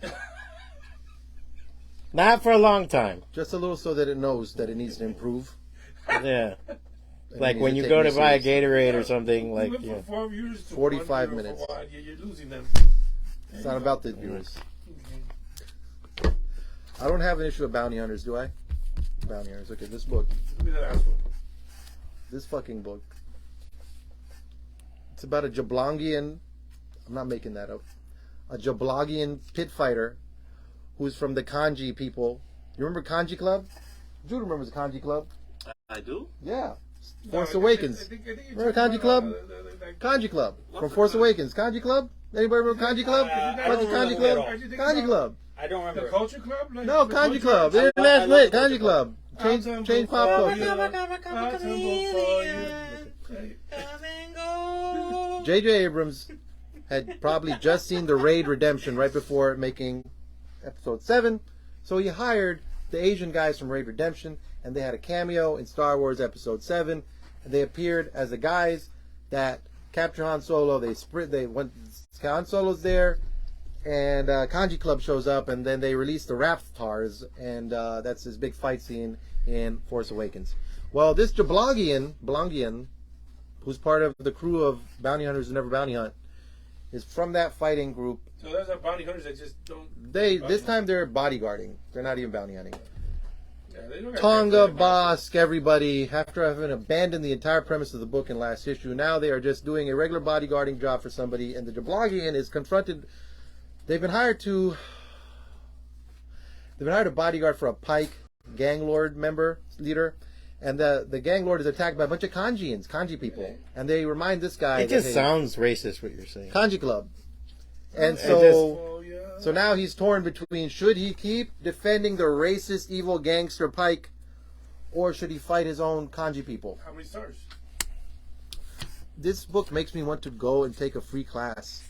Not for a long time. Just a little so that it knows that it needs to improve. Yeah. It Like needs when you take go me to buy a seriously. Gatorade or something, like, You went yeah. from 4 viewers to 45 1 viewer minutes. For a while. You're losing them. It's not about the viewers. I don't have an issue of bounty hunters, do I? Bounty hunters. Okay, this book. Look at the last one. This fucking book. It's about a Jablongian. I'm not making that up. A Jablongian pit fighter who's from the Kanji people. You remember Kanji Club? Jude remembers the Kanji Club. I do? Yeah. Force Awakens. Remember Kanji Club? Kanji Club from Force Awakens. Kanji Club? Anybody remember Kanji Club? What's the Kanji Club? Kanji Club. I don't remember. The Culture Club? Like No, the Kanji culture? Club. Internet lit. Kanji Club. Change pop culture. J.J. Abrams had probably just seen the Raid Redemption right before making Episode 7, so he hired the Asian guys from Raid Redemption, and they had a cameo in Star Wars Episode 7, and they appeared as the guys that capture Han Solo. Han Solo's there, and Kanji Club shows up, and then they release the Raptars, and that's his big fight scene in Force Awakens. Well, this Jablongian, who's part of the crew of Bounty Hunters Who Never Bounty Hunt, is from that fighting group. So there's our bounty hunters that just don't. This time they're bodyguarding. They're not even bounty hunting. Yeah, they don't got Tonga, that Bosk, everybody, after having abandoned the entire premise of the book in last issue, now they are just doing a regular bodyguarding job for somebody, and the Jablongian is confronted. They've been hired to bodyguard for a Pike gang lord leader, and the gang lord is attacked by a bunch of kanji people, and they remind this guy. It just sounds racist what you're saying. Kanji Club, and so now he's torn between should he keep defending the racist evil gangster Pike, or should he fight his own kanji people? How many stars? This book makes me want to go and take a free class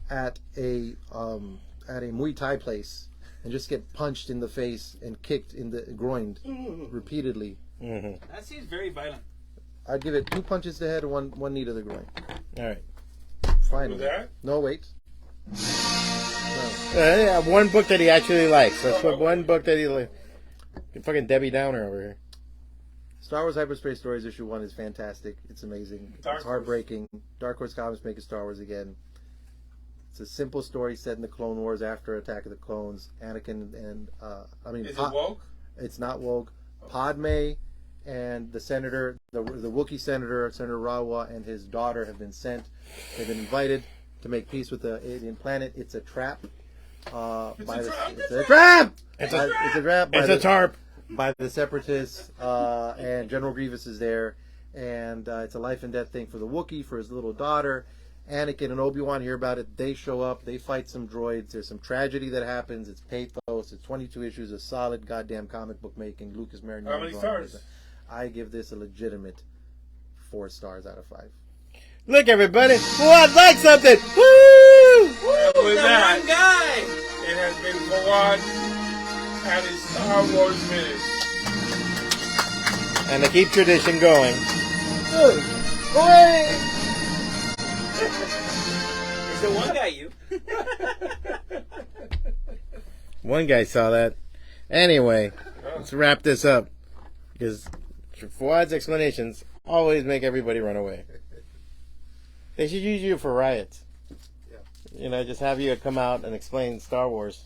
at a Muay Thai place and just get punched in the face and kicked in the groin repeatedly. Mm-hmm. That seems very violent. I'd give it 2 punches to the head and one knee to the groin. All right. Finally. that? No, wait. Yeah, one book that he actually likes. That's what one book that he likes. Fucking Debbie Downer over here. Star Wars Hyperspace Stories issue 1 is fantastic. It's amazing. It's heartbreaking. Dark Horse Comics making Star Wars again. It's a simple story set in the Clone Wars after Attack of the Clones. Anakin and Is it woke? It's not woke. Padme and the senator, the Wookiee senator, Senator Rawa, and his daughter have been sent. They've been invited to make peace with the alien planet. It's a trap. It's a trap. It's a trap. It's a tarp. By the Separatists, and General Grievous is there, and it's a life and death thing for the Wookiee, for his little daughter. Anakin and Obi-Wan hear about it. They show up. They fight some droids. There's some tragedy that happens. It's pathos. It's 22 issues of solid goddamn comic book making. Lucas Marino. How many stars? I give this a legitimate 4 stars out of 5. Look, everybody. Who would like something? Woo! With that, One guy. it has been Fawad and his Star Wars Minute. And to keep tradition going. Good. Hooray! It's the one guy you. One guy saw that. Anyway, let's wrap this up. Because Fuad's explanations always make everybody run away. They should use you for riots. You know, just have you come out and explain Star Wars.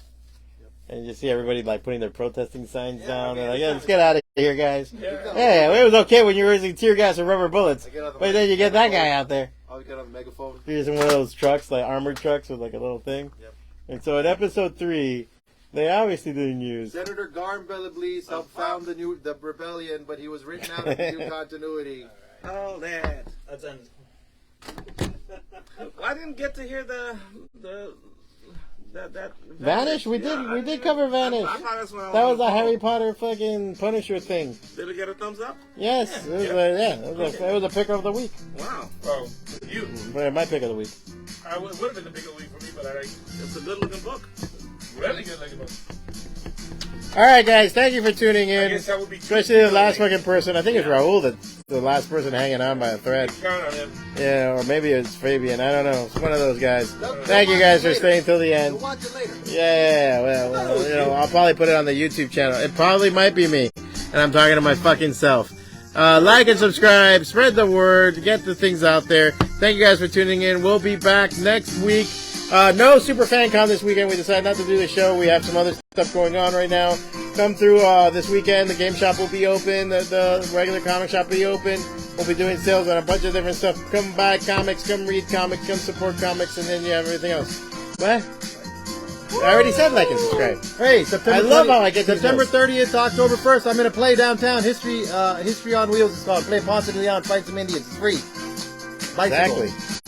And you see everybody like putting their protesting signs down. They're like, yeah, let's get out of here, guys. Yeah, it was okay when you were using tear gas or rubber bullets. But then you get that guy out there. Oh, we got a megaphone. He's in one of those trucks, like armored trucks with like a little thing. Yep. And so in episode 3, they obviously didn't use. Senator Garm Belablis helped found the rebellion, but he was written out of the new continuity. Oh, that. That's end. I didn't get to hear that Vanish? We did cover Vanish. I thought that's what I That was wanted a to Harry know. Potter fucking Punisher thing. Did it get a thumbs up? Yes, it was a pick of the week. Wow. Oh, you. My pick of the week. It would have been the bigger week for me, but I like It's a good looking book. really good looking book. All right, guys, thank you for tuning I in. guess that would be Especially the last fucking person. I think it's Raul, the last person hanging on by a thread. Count on him. Yeah, or maybe it's Fabian. I don't know. It's one of those guys. Thank you guys for staying till the end. We'll watch it later. Yeah, well, you know, I'll probably put it on the YouTube channel. It probably might be me, and I'm talking to my fucking self. Like and subscribe, spread the word, get the things out there. Thank you guys for tuning in. We'll be back next week. No Super Fan Con this weekend. We decided not to do the show. We have some other stuff going on right now. Come through this weekend. The game shop will be open. The regular comic shop will be open. We'll be doing sales on a bunch of different stuff. Come buy comics, come read comics, come support comics, and then you have everything else. What? I already said like and subscribe. Hey, September. I love how I get these September notes. 30th to October 1st. I'm gonna play downtown. History on Wheels. It's called. Play Ponce de Leon. Fight some Indians. It's free. Bicycle. Exactly.